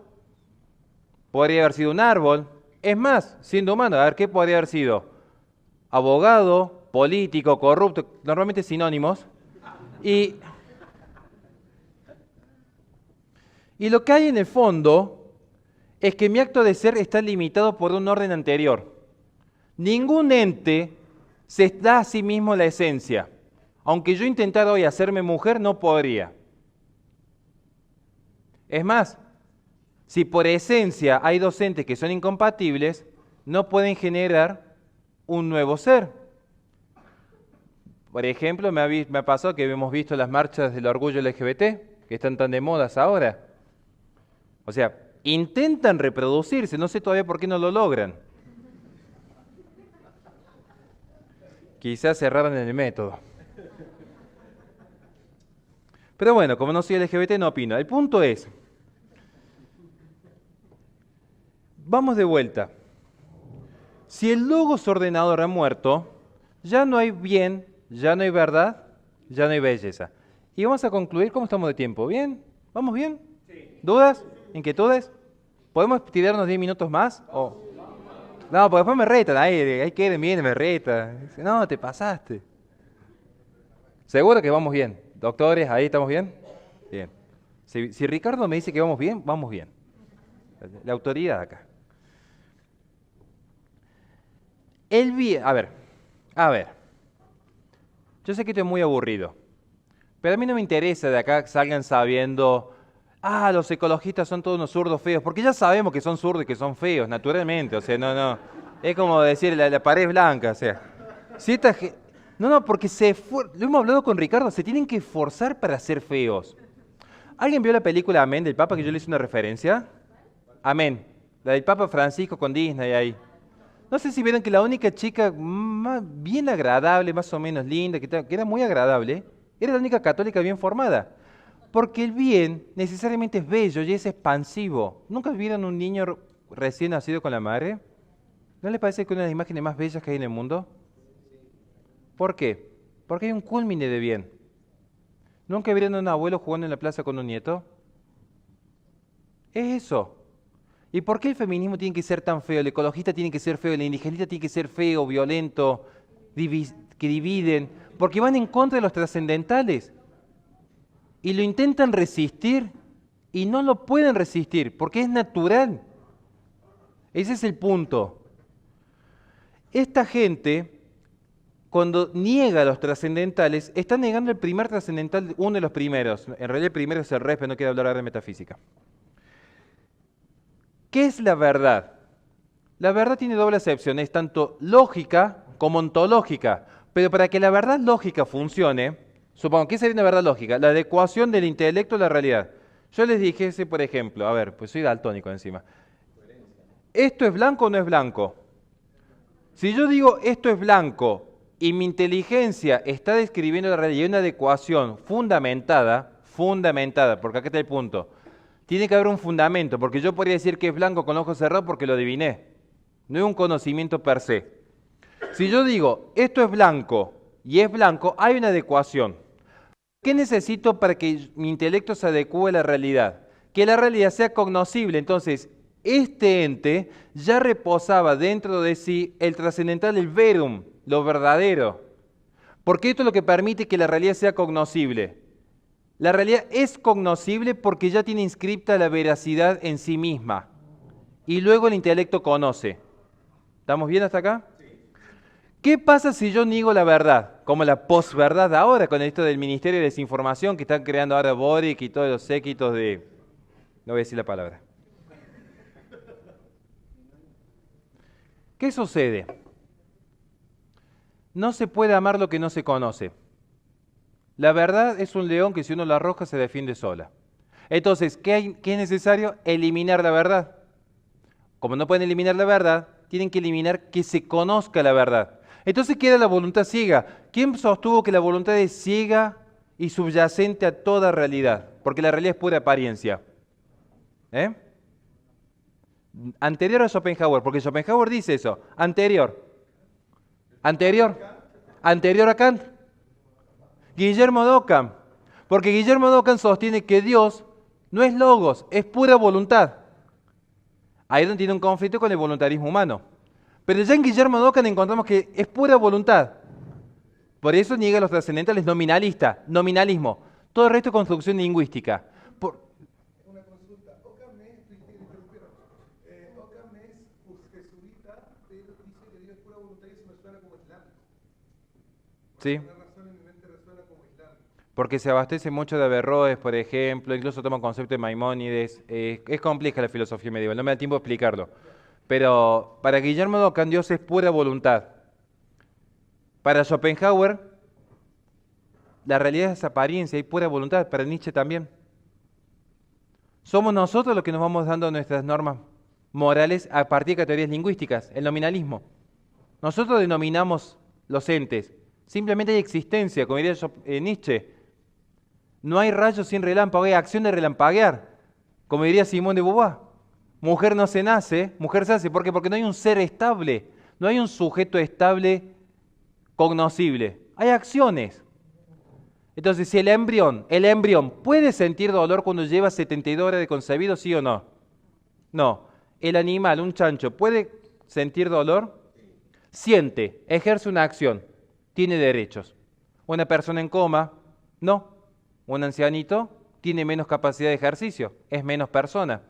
podría haber sido un árbol. Es más, siendo humano, a ver, ¿qué podría haber sido? Abogado, político, corrupto, normalmente sinónimos. Y lo que hay en el fondo es que mi acto de ser está limitado por un orden anterior. Ningún ente se da a sí mismo la esencia. Aunque yo intentara hoy hacerme mujer, no podría. Es más, si por esencia hay dos entes que son incompatibles, no pueden generar un nuevo ser. Por ejemplo, me ha pasado que hemos visto las marchas del orgullo LGBT, que están tan de modas ahora. O sea, intentan reproducirse, no sé todavía por qué no lo logran. Quizás se erraron en el método. Pero bueno, como no soy LGBT no opino. El punto es, vamos de vuelta. Si el logos ordenador ha muerto, ya no hay bien, ya no hay verdad, ya no hay belleza. Y vamos a concluir, ¿cómo estamos de tiempo? ¿Bien? ¿Vamos bien? Sí. ¿Dudas? ¿Inquietudes? ¿Podemos tirarnos 10 minutos más? ¿O? No, porque después me retan, ahí queden bien, me retan. No, te pasaste. ¿Seguro que vamos bien? Doctores, ¿ahí estamos bien? Bien. Si Ricardo me dice que vamos bien, vamos bien. La autoridad acá. A ver. Yo sé que esto es muy aburrido, pero a mí no me interesa de acá que salgan sabiendo, los ecologistas son todos unos zurdos feos, porque ya sabemos que son zurdos y que son feos, naturalmente, o sea, no. Es como decir, la pared es blanca, o sea. Porque lo hemos hablado con Ricardo, se tienen que esforzar para ser feos. ¿Alguien vio la película Amén del Papa que yo le hice una referencia? Amén, la del Papa Francisco con Disney ahí. No sé si vieron que la única chica bien agradable, más o menos linda, que era muy agradable, era la única católica bien formada. Porque el bien necesariamente es bello y es expansivo. ¿Nunca vieron un niño recién nacido con la madre? ¿No les parece que una de las imágenes más bellas que hay en el mundo? ¿Por qué? Porque hay un culmine de bien. ¿Nunca vieron a un abuelo jugando en la plaza con un nieto? Es eso. ¿Y por qué el feminismo tiene que ser tan feo? El ecologista tiene que ser feo, el indigenista tiene que ser feo, violento, que dividen, porque van en contra de los trascendentales. Y lo intentan resistir y no lo pueden resistir, porque es natural. Ese es el punto. Esta gente, cuando niega a los trascendentales, está negando el primer trascendental, uno de los primeros. En realidad el primero es el res, pero no quiero hablar ahora de metafísica. ¿Qué es la verdad? La verdad tiene doble acepción, es tanto lógica como ontológica. Pero para que la verdad lógica funcione, supongo, ¿qué sería una verdad lógica? La adecuación del intelecto a la realidad. Yo les dije, por ejemplo, a ver, pues soy daltónico encima. ¿Esto es blanco o no es blanco? Si yo digo esto es blanco y mi inteligencia está describiendo la realidad y hay una adecuación fundamentada, porque acá está el punto. Tiene que haber un fundamento, porque yo podría decir que es blanco con los ojos cerrados porque lo adiviné. No es un conocimiento per se. Si yo digo, esto es blanco y es blanco, hay una adecuación. ¿Qué necesito para que mi intelecto se adecue a la realidad? Que la realidad sea cognoscible. Entonces, este ente ya reposaba dentro de sí el trascendental, el verum, lo verdadero. Porque esto es lo que permite que la realidad sea cognoscible. La realidad es cognoscible porque ya tiene inscripta la veracidad en sí misma. Y luego el intelecto conoce. ¿Estamos bien hasta acá? Sí. ¿Qué pasa si yo niego la verdad? Como la posverdad ahora, con esto del Ministerio de Desinformación que están creando ahora Boric y todos los séquitos de... No voy a decir la palabra. ¿Qué sucede? No se puede amar lo que no se conoce. La verdad es un león que si uno la arroja se defiende sola. Entonces, ¿qué es necesario? Eliminar la verdad. Como no pueden eliminar la verdad, tienen que eliminar que se conozca la verdad. Entonces queda la voluntad ciega. ¿Quién sostuvo que la voluntad es ciega y subyacente a toda realidad? Porque la realidad es pura apariencia. Anterior a Schopenhauer, porque Schopenhauer dice eso. Anterior a Kant. Guillermo de Ockham, porque Guillermo de Ockham sostiene que Dios no es logos, es pura voluntad. Ahí es donde tiene un conflicto con el voluntarismo humano. Pero ya en Guillermo de Ockham encontramos que es pura voluntad. Por eso niega a los trascendentales nominalismo. Todo el resto es construcción lingüística. Una consulta. Ockham es jesuita, pero dice que Dios es pura voluntad y eso me suena como islámico. Sí. Resuena como islámico. Porque se abastece mucho de Averroes, por ejemplo, incluso toma concepto de Maimónides. Es compleja la filosofía medieval, no me da tiempo de explicarlo. Pero para Guillermo de Ockham Dios es pura voluntad. Para Schopenhauer, la realidad es apariencia y pura voluntad. Para Nietzsche también. Somos nosotros los que nos vamos dando nuestras normas morales a partir de categorías lingüísticas, el nominalismo. Nosotros denominamos los entes. Simplemente hay existencia, como diría Nietzsche. No hay rayos sin relámpago, hay acción de relampaguear. Como diría Simone de Beauvoir. Mujer no se nace, mujer se hace. ¿Por qué? Porque no hay un ser estable, no hay un sujeto estable cognoscible. Hay acciones. Entonces, si el embrión puede sentir dolor cuando lleva 72 horas de concebido, ¿sí o no? No. El animal, un chancho, ¿puede sentir dolor? Siente, ejerce una acción, tiene derechos. Una persona en coma, no. Un ancianito tiene menos capacidad de ejercicio, es menos persona.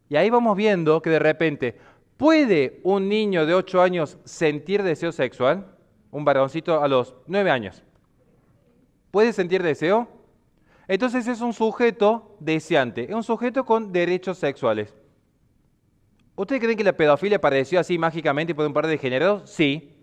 Y ahí vamos viendo que de repente, ¿puede un niño de 8 años sentir deseo sexual? Un varoncito a los 9 años. ¿Puede sentir deseo? Entonces es un sujeto deseante, es un sujeto con derechos sexuales. ¿Ustedes creen que la pedofilia apareció así mágicamente por un par de degenerados? Sí,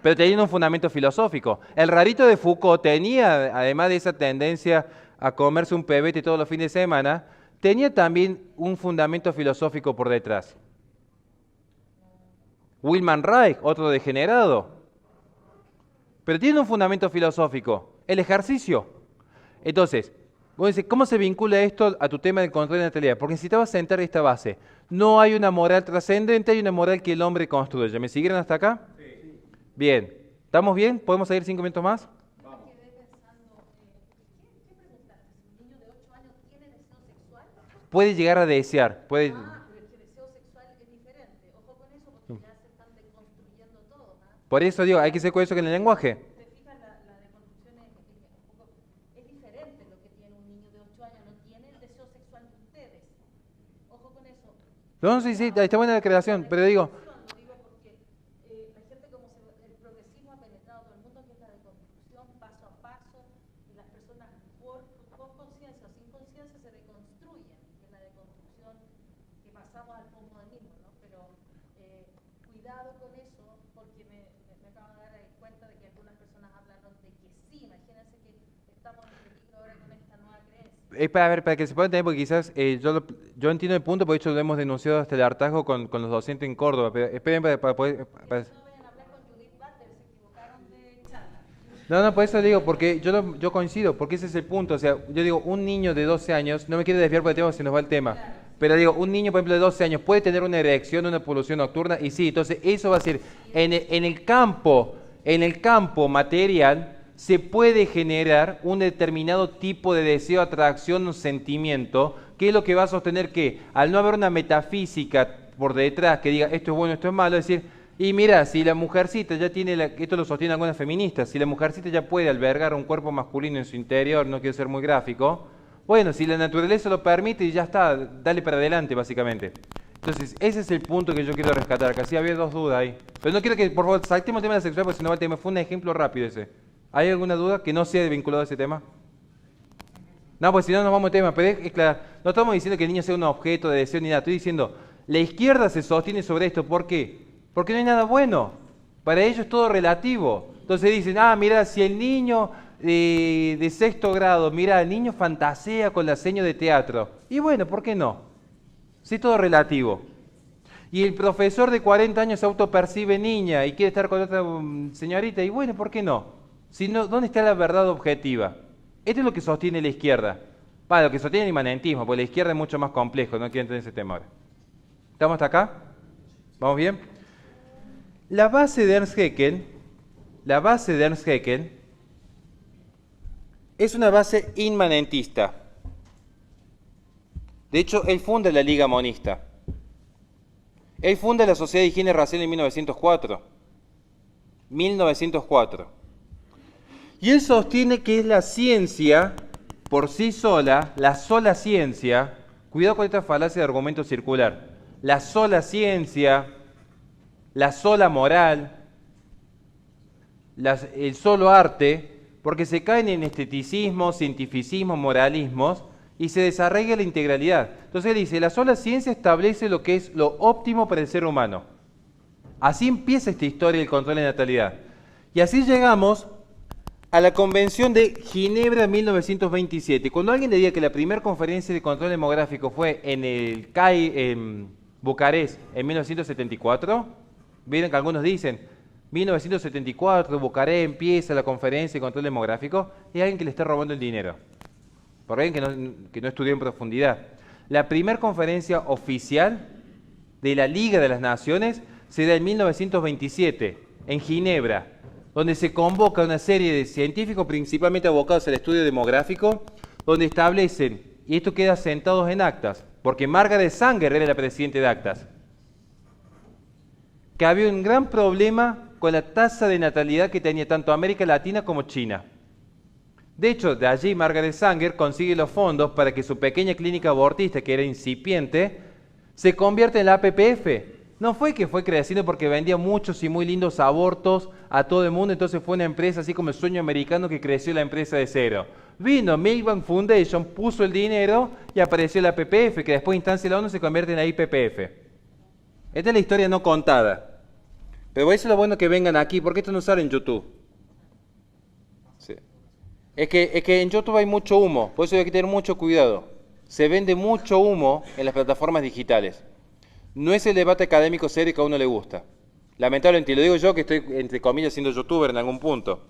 pero tenía un fundamento filosófico. El rarito de Foucault tenía, además de esa tendencia a comerse un pebete todos los fines de semana, tenía también un fundamento filosófico por detrás. Wilhelm Reich, otro degenerado. Pero tiene un fundamento filosófico, el ejercicio. Entonces, vos decís, ¿cómo se vincula esto a tu tema del control de natalidad? Porque necesitabas sentar esta base. No hay una moral trascendente, hay una moral que el hombre construye. ¿Me siguieron hasta acá? Sí. Bien. ¿Estamos bien? ¿Podemos seguir 5 minutos más? Vamos. Me quedé pensando, ¿qué preguntaste? ¿Si un niño de 8 años tiene deseo sexual? Puede llegar a desear. Puede... Pero es que deseo sexual es diferente. Ojo con eso porque ya se están deconstruyendo todo. Por eso digo, hay que ser coheso con el lenguaje. ¿Te fijas? La deconstrucción es diferente lo que tiene un niño de 8 años. No tiene el deseo sexual de ustedes. Ojo con eso. No, sí, está buena la creación, pero digo... Lo digo porque la gente como el progresismo ha penetrado todo el mundo, que es la deconstrucción paso a paso, y las personas por conciencia o sin conciencia se deconstruyen, que es la deconstrucción que pasamos al posmodernismo, ¿no? Pero cuidado con eso, porque me acabo de dar cuenta de que algunas personas hablaron de que sí. Imagínense que estamos en peligro ahora con esta nueva creencia. Es para que se pueda entender, porque quizás yo entiendo el punto, por hecho lo hemos denunciado hasta el hartazgo con los docentes en Córdoba, pero esperen para poder... No vayan a hablar con Judith Butler, se equivocaron de charla. No, por eso digo, porque yo coincido, porque ese es el punto. O sea, yo digo, un niño de 12 años, no me quiero desviar por el tema, se nos va el tema. Pero digo, un niño, por ejemplo, de 12 años puede tener una erección, una polución nocturna, y sí, entonces eso va a ser, en el campo material, se puede generar un determinado tipo de deseo, atracción o sentimiento, que es lo que va a sostener que, al no haber una metafísica por detrás que diga esto es bueno, esto es malo, es decir, y mira, si la mujercita ya tiene, esto lo sostienen algunas feministas, si la mujercita ya puede albergar un cuerpo masculino en su interior, no quiero ser muy gráfico, bueno, si la naturaleza lo permite y ya está, dale para adelante básicamente. Entonces, ese es el punto que yo quiero rescatar, que así había dos dudas ahí. Pero no quiero que, por favor, saltemos el tema de la sexualidad, porque si no va el tema, fue un ejemplo rápido ese. ¿Hay alguna duda que no sea vinculado a ese tema? No, pues si no nos vamos al tema, pero es claro, no estamos diciendo que el niño sea un objeto de deseo ni nada, estoy diciendo, la izquierda se sostiene sobre esto, ¿por qué? Porque no hay nada bueno, para ellos es todo relativo. Entonces dicen, mira, si el niño de sexto grado, mira, el niño fantasea con la seña de teatro, y bueno, ¿por qué no? Si es todo relativo. Y el profesor de 40 años se autopercibe niña y quiere estar con otra señorita, y bueno, ¿por qué no? Si no, ¿dónde está la verdad objetiva? Esto es lo que sostiene la izquierda. Lo que sostiene el inmanentismo, porque la izquierda es mucho más complejo, no quiero entender ese tema ahora. ¿Estamos hasta acá? ¿Vamos bien? La base de Ernst Haeckel es una base inmanentista. De hecho, él funda la Liga Monista. Él funda la Sociedad de Higiene Racial en 1904. 1904. Y él sostiene que es la ciencia, por sí sola, la sola ciencia, cuidado con esta falacia de argumento circular, la sola ciencia, la sola moral, el solo arte, porque se caen en esteticismo, cientificismo, moralismos, y se desarraiga la integralidad. Entonces él dice, la sola ciencia establece lo que es lo óptimo para el ser humano. Así empieza esta historia del control de natalidad. Y así llegamos a la Convención de Ginebra de 1927. Cuando alguien le diga que la primera conferencia de control demográfico fue en el CAI, en Bucarest, en 1974, vieron que algunos dicen, 1974, Bucarest empieza la conferencia de control demográfico, y alguien que le está robando el dinero. Por alguien que no estudió en profundidad. La primera conferencia oficial de la Liga de las Naciones se da en 1927, en Ginebra, donde se convoca una serie de científicos, principalmente abocados al estudio demográfico, donde establecen, y esto queda sentado en actas, porque Margaret Sanger era la presidenta de actas, que había un gran problema con la tasa de natalidad que tenía tanto América Latina como China. De hecho, de allí Margaret Sanger consigue los fondos para que su pequeña clínica abortista, que era incipiente, se convierta en la APPF. No fue que fue creciendo porque vendía muchos y muy lindos abortos a todo el mundo, entonces fue una empresa así como el sueño americano que creció la empresa de cero. Vino Milbank Foundation, puso el dinero y apareció la APPF, que después instancia de la ONU se convierte en la IPPF. Esta es la historia no contada. Pero eso es lo bueno que vengan aquí, porque esto no sale en YouTube. Sí. Es que en YouTube hay mucho humo, por eso hay que tener mucho cuidado. Se vende mucho humo en las plataformas digitales. No es el debate académico serio que a uno le gusta. Lamentablemente, y lo digo yo que estoy, entre comillas, siendo youtuber en algún punto.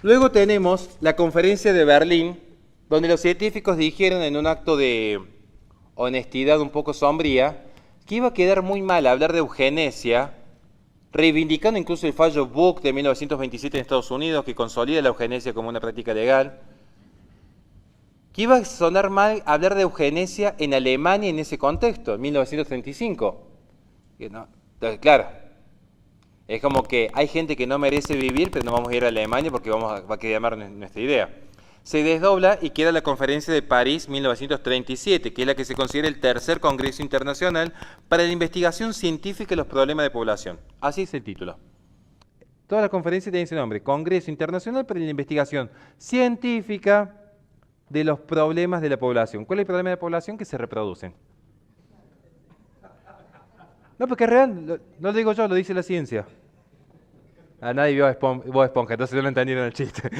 Luego tenemos la conferencia de Berlín, donde los científicos dijeron en un acto de honestidad un poco sombría, que iba a quedar muy mal hablar de eugenesia, reivindicando incluso el fallo Buck de 1927 en Estados Unidos, que consolida la eugenesia como una práctica legal, que iba a sonar mal hablar de eugenesia en Alemania en ese contexto, en 1935. No, entonces, claro, es como que hay gente que no merece vivir, pero no vamos a ir a Alemania porque va a querer llamar nuestra idea. Se desdobla y queda la conferencia de París 1937, que es la que se considera el tercer Congreso Internacional para la Investigación Científica de los Problemas de Población. Así es el título. Toda la conferencia tiene ese nombre, Congreso Internacional para la Investigación Científica de los Problemas de la Población. ¿Cuál es el problema de la población? Que se reproducen. No, porque es real, no lo digo yo, lo dice la ciencia. Nadie vio Bob Esponja, entonces no lo entendieron el chiste.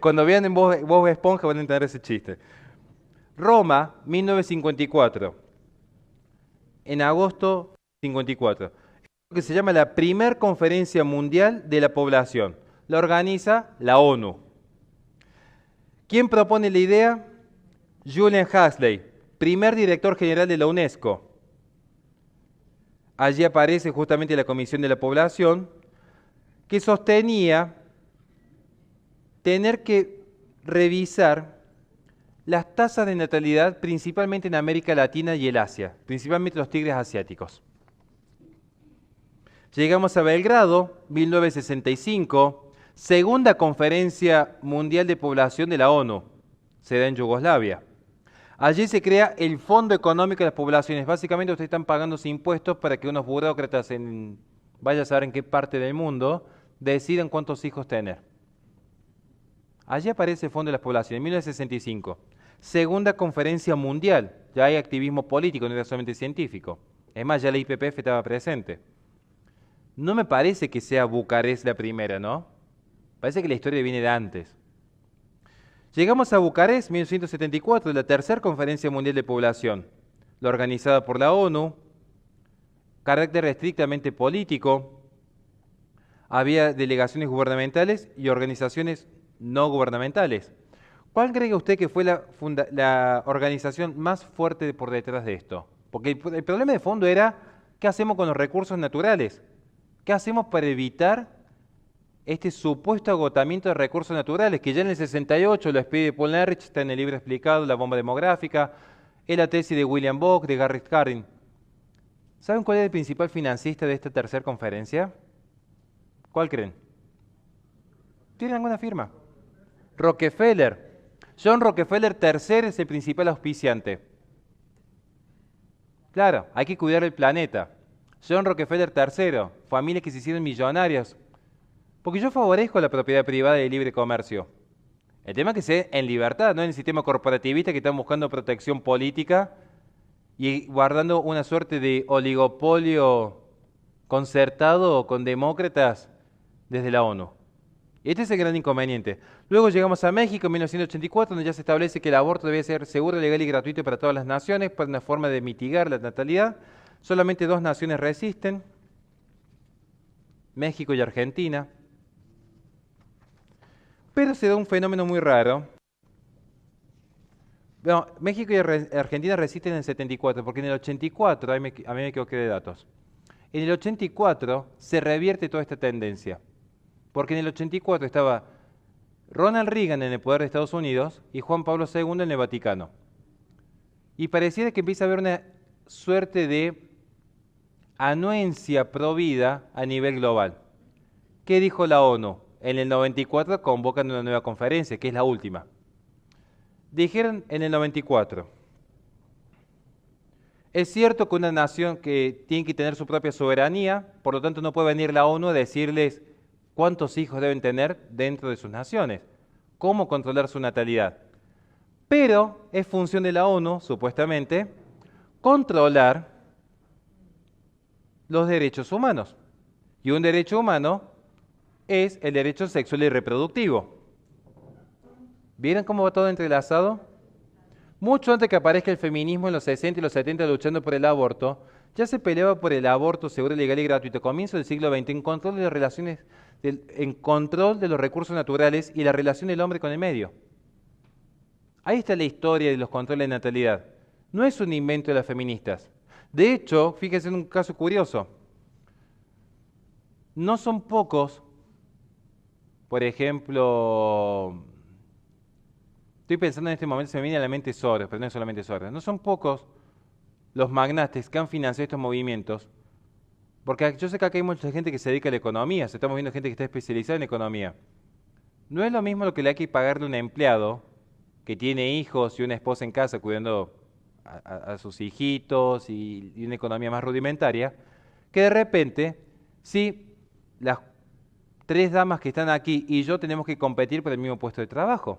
Cuando vean en Bob Esponja van a entender ese chiste. Roma, 1954. En agosto 54. que se llama la Primer Conferencia Mundial de la Población. La organiza la ONU. ¿Quién propone la idea? Julian Huxley, primer director general de la UNESCO. Allí aparece justamente la Comisión de la Población, que sostenía tener que revisar las tasas de natalidad principalmente en América Latina y el Asia, principalmente los tigres asiáticos. Llegamos a Belgrado, 1965, segunda conferencia mundial de población de la ONU, se da en Yugoslavia. Allí se crea el Fondo Económico de las Poblaciones. Básicamente ustedes están pagando sus impuestos para que unos burócratas vaya a saber en qué parte del mundo decidan cuántos hijos tener. Allí aparece el Fondo de las Poblaciones, en 1965. Segunda conferencia mundial, ya hay activismo político, no era solamente científico. Es más, ya la IPPF estaba presente. No me parece que sea Bucarest la primera, ¿no? Parece que la historia viene de antes. Llegamos a Bucarest, 1974, la tercera conferencia mundial de población, la organizada por la ONU, carácter estrictamente político. Había delegaciones gubernamentales y organizaciones no gubernamentales. ¿Cuál cree usted que fue la organización más fuerte por detrás de esto? Porque el problema de fondo era, ¿qué hacemos con los recursos naturales? ¿Qué hacemos para evitar este supuesto agotamiento de recursos naturales? Que ya en el 68 lo expide Paul Ehrlich, está en el libro explicado, La bomba demográfica, es la tesis de William Bock, de Garrett Hardin. ¿Saben cuál es el principal financista de esta tercera conferencia? ¿Cuál creen? ¿Tienen alguna firma? Rockefeller. John Rockefeller III es el principal auspiciante. Claro, hay que cuidar el planeta. John Rockefeller III, familias que se hicieron millonarias. Porque yo favorezco la propiedad privada y el libre comercio. El tema es que sea en libertad, no en el sistema corporativista que están buscando protección política y guardando una suerte de oligopolio concertado con demócratas desde la ONU. Este es el gran inconveniente. Luego llegamos a México en 1984, donde ya se establece que el aborto debe ser seguro, legal y gratuito para todas las naciones, para una forma de mitigar la natalidad. Solamente 2 naciones resisten, México y Argentina. Pero se da un fenómeno muy raro. Bueno, México y Argentina resisten en el 74, porque en el 84, a mí me equivoqué de datos, en el 84 se revierte toda esta tendencia. Porque en el 84 estaba Ronald Reagan en el poder de Estados Unidos y Juan Pablo II en el Vaticano. Y pareciera que empieza a haber una suerte de anuencia provida a nivel global. ¿Qué dijo la ONU? En el 94 convocan una nueva conferencia, que es la última. Dijeron en el 94, es cierto que una nación que tiene que tener su propia soberanía, por lo tanto no puede venir la ONU a decirles cuántos hijos deben tener dentro de sus naciones, cómo controlar su natalidad. Pero es función de la ONU, supuestamente, controlar los derechos humanos. Y un derecho humano es el derecho sexual y reproductivo. ¿Vieron cómo va todo entrelazado? Mucho antes que aparezca el feminismo en los 60 y los 70 luchando por el aborto, ya se peleaba por el aborto seguro, legal y gratuito. Comienzo del siglo XX en control de las relaciones, en control de los recursos naturales y la relación del hombre con el medio. Ahí está la historia de los controles de natalidad. No es un invento de las feministas. De hecho, fíjense en un caso curioso. No son pocos, por ejemplo, estoy pensando en este momento, se me viene a la mente Soros, pero no es solamente Soros. No son pocos los magnates que han financiado estos movimientos, porque yo sé que acá hay mucha gente que se dedica a la economía, estamos viendo gente que está especializada en economía. No es lo mismo lo que le hay que pagarle a un empleado que tiene hijos y una esposa en casa cuidando a sus hijitos y una economía más rudimentaria, que de repente, si las 3 damas que están aquí y yo tenemos que competir por el mismo puesto de trabajo.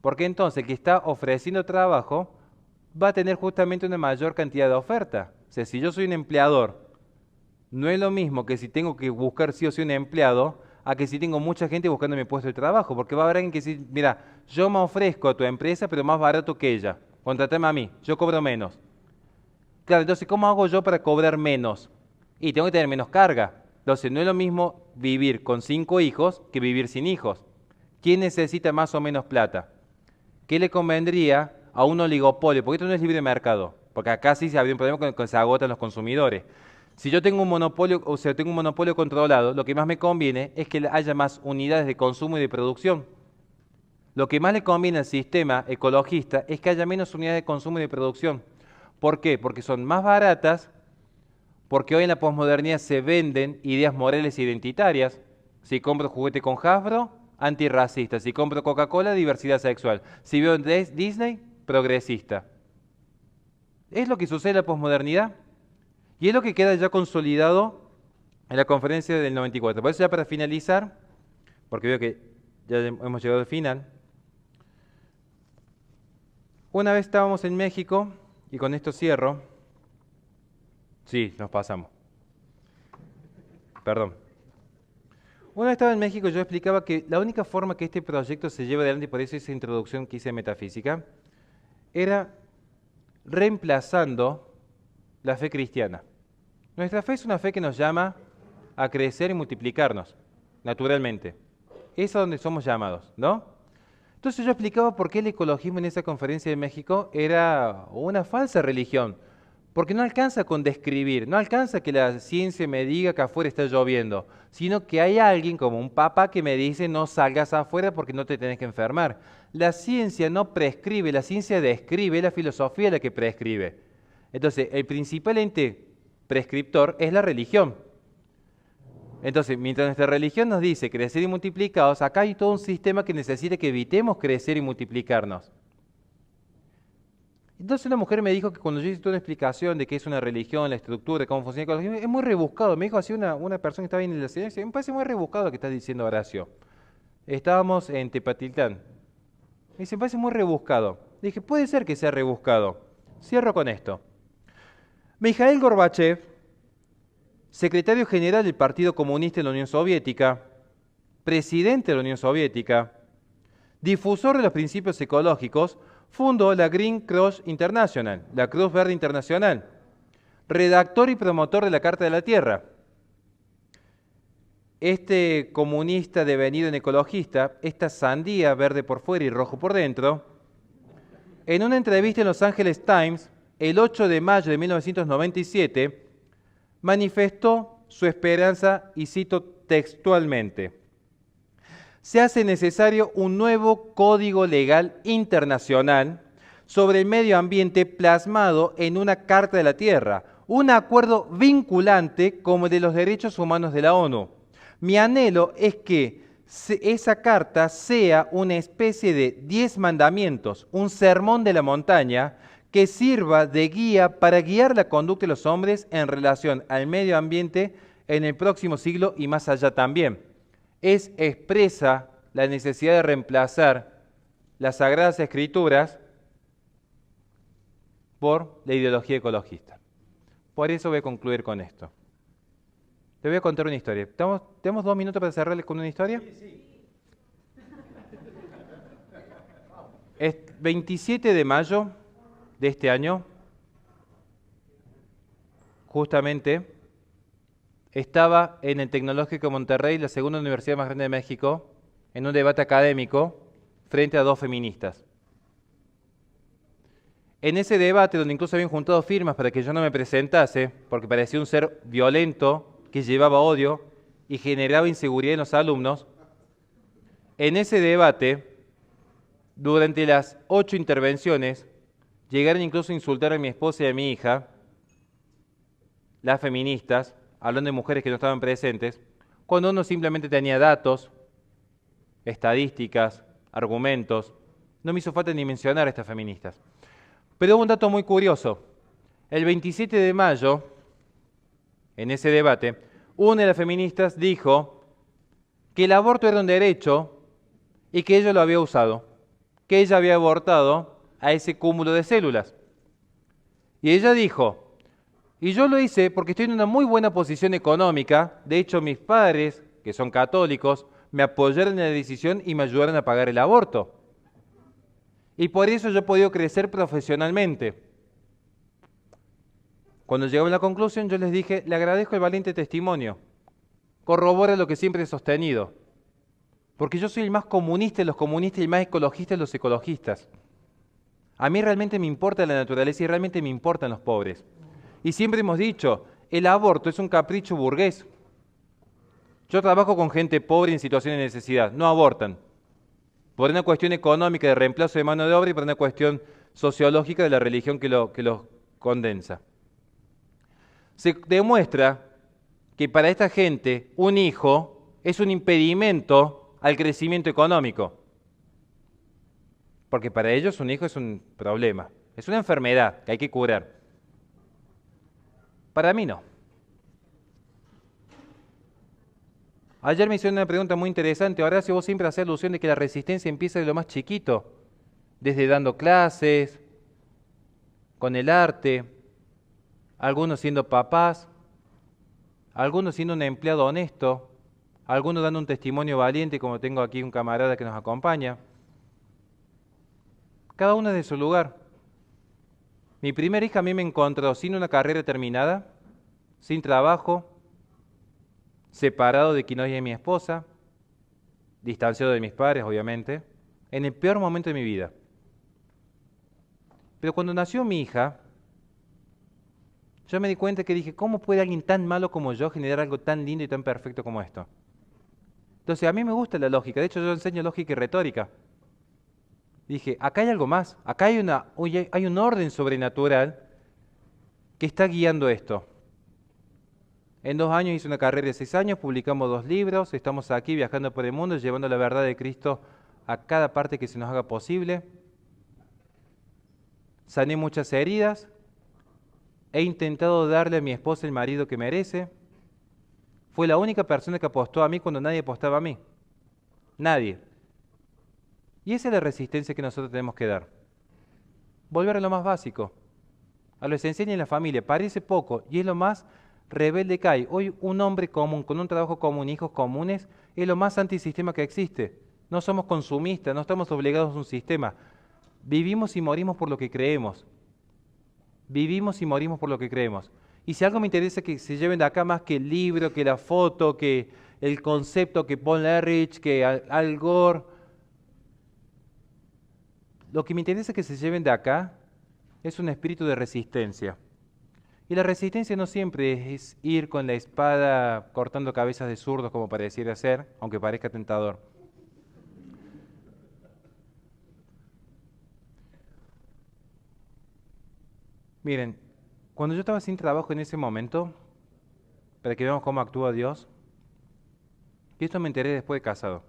Porque entonces el que está ofreciendo trabajo va a tener justamente una mayor cantidad de oferta. O sea, si yo soy un empleador, no es lo mismo que si tengo que buscar sí o sí un empleado, a que si tengo mucha gente buscando mi puesto de trabajo. Porque va a haber alguien que dice, mira, yo me ofrezco a tu empresa, pero más barato que ella. Contratame a mí, yo cobro menos. Claro, entonces, ¿cómo hago yo para cobrar menos? y tengo que tener menos carga. Entonces no es lo mismo vivir con 5 hijos que vivir sin hijos. ¿Quién necesita más o menos plata? ¿Qué le convendría a un oligopolio? Porque esto no es libre mercado, porque acá sí se habría un problema con que se agotan los consumidores. Si yo tengo un monopolio, o sea, tengo un monopolio controlado, lo que más me conviene es que haya más unidades de consumo y de producción. Lo que más le conviene al sistema ecologista es que haya menos unidades de consumo y de producción. ¿Por qué? Porque son más baratas, porque hoy en la posmodernidad se venden ideas morales e identitarias. Si compro juguete con Hasbro, antirracista. Si compro Coca-Cola, diversidad sexual. Si veo Disney, progresista. Es lo que sucede en la posmodernidad y es lo que queda ya consolidado en la conferencia del 94. Por eso ya para finalizar, porque veo que ya hemos llegado al final, una vez estábamos en México, y con esto cierro. Sí, nos pasamos. Perdón. Una vez estaba en México, yo explicaba que la única forma que este proyecto se lleve adelante, y por eso esa introducción que hice de metafísica, era reemplazando la fe cristiana. Nuestra fe es una fe que nos llama a crecer y multiplicarnos, naturalmente. Es a donde somos llamados, ¿no? Entonces yo explicaba por qué el ecologismo en esa conferencia de México era una falsa religión, porque no alcanza con describir, no alcanza que la ciencia me diga que afuera está lloviendo, sino que hay alguien como un papa que me dice no salgas afuera porque no te tenés que enfermar. La ciencia no prescribe, la ciencia describe, es la filosofía la que prescribe. Entonces el principal ente prescriptor es la religión. Entonces, mientras nuestra religión nos dice crecer y multiplicados, acá hay todo un sistema que necesita que evitemos crecer y multiplicarnos. Entonces una mujer me dijo que cuando yo hice toda una explicación de qué es una religión, la estructura, cómo funciona el ecologismo, es muy rebuscado. Me dijo así una persona que estaba en la ciencia, me parece muy rebuscado lo que estás diciendo, Horacio. Estábamos en Tepatitlán. Me dice, me parece muy rebuscado. Le dije, puede ser que sea rebuscado. Cierro con esto. Mikhail Gorbachev, secretario general del Partido Comunista de la Unión Soviética, presidente de la Unión Soviética, difusor de los principios ecológicos, fundó la Green Cross International, la Cruz Verde Internacional, redactor y promotor de la Carta de la Tierra. Este comunista devenido en ecologista, esta sandía verde por fuera y rojo por dentro, en una entrevista en Los Angeles Times, el 8 de mayo de 1997, manifestó su esperanza, y cito textualmente: se hace necesario un nuevo código legal internacional sobre el medio ambiente plasmado en una Carta de la Tierra, un acuerdo vinculante como el de los derechos humanos de la ONU. Mi anhelo es que esa carta sea una especie de 10 mandamientos, un sermón de la montaña que sirva de guía para guiar la conducta de los hombres en relación al medio ambiente en el próximo siglo y más allá también. Expresa la necesidad de reemplazar las Sagradas Escrituras por la ideología ecologista. Por eso voy a concluir con esto. Te voy a contar una historia. ¿Tenemos 2 minutos para cerrarles con una historia? Sí. Es 27 de mayo de este año, justamente, estaba en el Tecnológico de Monterrey, la segunda universidad más grande de México, en un debate académico frente a 2 feministas. En ese debate, donde incluso habían juntado firmas para que yo no me presentase, porque parecía un ser violento, que llevaba odio y generaba inseguridad en los alumnos, en ese debate, durante las 8 intervenciones, llegaron incluso a insultar a mi esposa y a mi hija, las feministas, hablando de mujeres que no estaban presentes, cuando uno simplemente tenía datos, estadísticas, argumentos. No me hizo falta ni mencionar a estas feministas. Pero hubo un dato muy curioso. El 27 de mayo, en ese debate, una de las feministas dijo que el aborto era un derecho y que ella lo había usado, que ella había abortado a ese cúmulo de células. Y ella dijo, y yo lo hice porque estoy en una muy buena posición económica, de hecho mis padres, que son católicos, me apoyaron en la decisión y me ayudaron a pagar el aborto. Y por eso yo he podido crecer profesionalmente. Cuando llegamos a la conclusión, yo les dije, le agradezco el valiente testimonio. Corrobora lo que siempre he sostenido. Porque yo soy el más comunista de los comunistas y el más ecologista de los ecologistas. A mí realmente me importa la naturaleza y realmente me importan los pobres. Y siempre hemos dicho, el aborto es un capricho burgués. Yo trabajo con gente pobre en situaciones de necesidad, no abortan. Por una cuestión económica de reemplazo de mano de obra y por una cuestión sociológica de la religión que los condensa. Se demuestra que para esta gente un hijo es un impedimento al crecimiento económico. Porque para ellos un hijo es un problema, es una enfermedad que hay que curar. Para mí no. Ayer me hicieron una pregunta muy interesante. Ahora, si vos siempre haces alusión de que la resistencia empieza de lo más chiquito, desde dando clases, con el arte, algunos siendo papás, algunos siendo un empleado honesto, algunos dando un testimonio valiente, como tengo aquí un camarada que nos acompaña. Cada uno de su lugar. Mi primera hija a mí me encontró sin una carrera terminada, sin trabajo, separado de quien hoy es mi esposa, distanciado de mis padres, obviamente, en el peor momento de mi vida. Pero cuando nació mi hija, yo me di cuenta que dije, ¿cómo puede alguien tan malo como yo generar algo tan lindo y tan perfecto como esto? Entonces, a mí me gusta la lógica. De hecho, yo enseño lógica y retórica. Dije, acá hay algo más. Acá hay un orden sobrenatural que está guiando esto. En 2 años hice una carrera de 6 años, publicamos 2 libros, estamos aquí viajando por el mundo, llevando la verdad de Cristo a cada parte que se nos haga posible. Sané muchas heridas, he intentado darle a mi esposa el marido que merece. Fue la única persona que apostó a mí cuando nadie apostaba a mí. Nadie. Y esa es la resistencia que nosotros tenemos que dar. Volver a lo más básico, a lo esencial en la familia. Parece poco y es lo más rebelde que hay. Hoy un hombre común, con un trabajo común, hijos comunes, es lo más antisistema que existe. No somos consumistas, no estamos obligados a un sistema. Vivimos y morimos por lo que creemos. Vivimos y morimos por lo que creemos. Y si algo me interesa que se lleven de acá más que el libro, que la foto, que el concepto, que Paul Ehrlich, que Al Gore, lo que me interesa que se lleven de acá es un espíritu de resistencia. Y la resistencia no siempre es ir con la espada cortando cabezas de zurdos como pareciera ser, aunque parezca tentador. Miren, cuando yo estaba sin trabajo en ese momento, para que veamos cómo actúa Dios, y esto me enteré después de casado.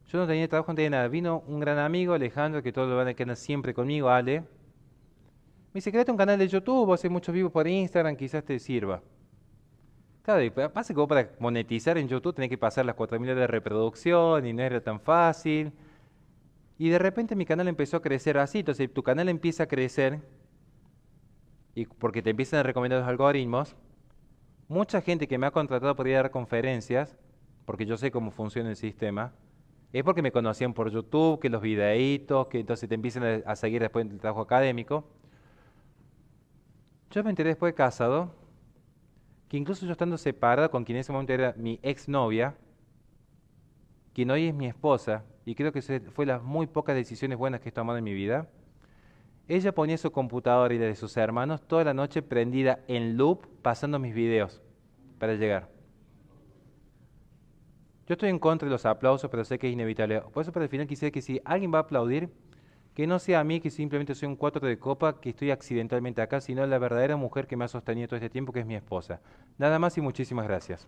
Yo no tenía trabajo, no tenía nada. Vino un gran amigo, Alejandro, que todos lo van a quedar siempre conmigo, Ale. Me dice, créate un canal de YouTube, vos haces muchos vivos por Instagram, quizás te sirva. Claro, y pasa que vos para monetizar en YouTube tenés que pasar las 4.000 horas de reproducción y no era tan fácil. Y de repente mi canal empezó a crecer así, entonces tu canal empieza a crecer y porque te empiezan a recomendar los algoritmos. Mucha gente que me ha contratado por ir a dar conferencias, porque yo sé cómo funciona el sistema, es porque me conocían por YouTube, que los videitos, que entonces te empiezan a seguir después del trabajo académico. Yo me enteré después de casado, que incluso yo estando separado con quien en ese momento era mi exnovia, quien hoy es mi esposa, y creo que fue las muy pocas decisiones buenas que he tomado en mi vida, ella ponía su computadora y la de sus hermanos toda la noche prendida en loop, pasando mis videos para llegar. Yo estoy en contra de los aplausos, pero sé que es inevitable. Por eso, para el final, quisiera que si alguien va a aplaudir, que no sea a mí, que simplemente soy un 4 de copa, que estoy accidentalmente acá, sino la verdadera mujer que me ha sostenido todo este tiempo, que es mi esposa. Nada más y muchísimas gracias.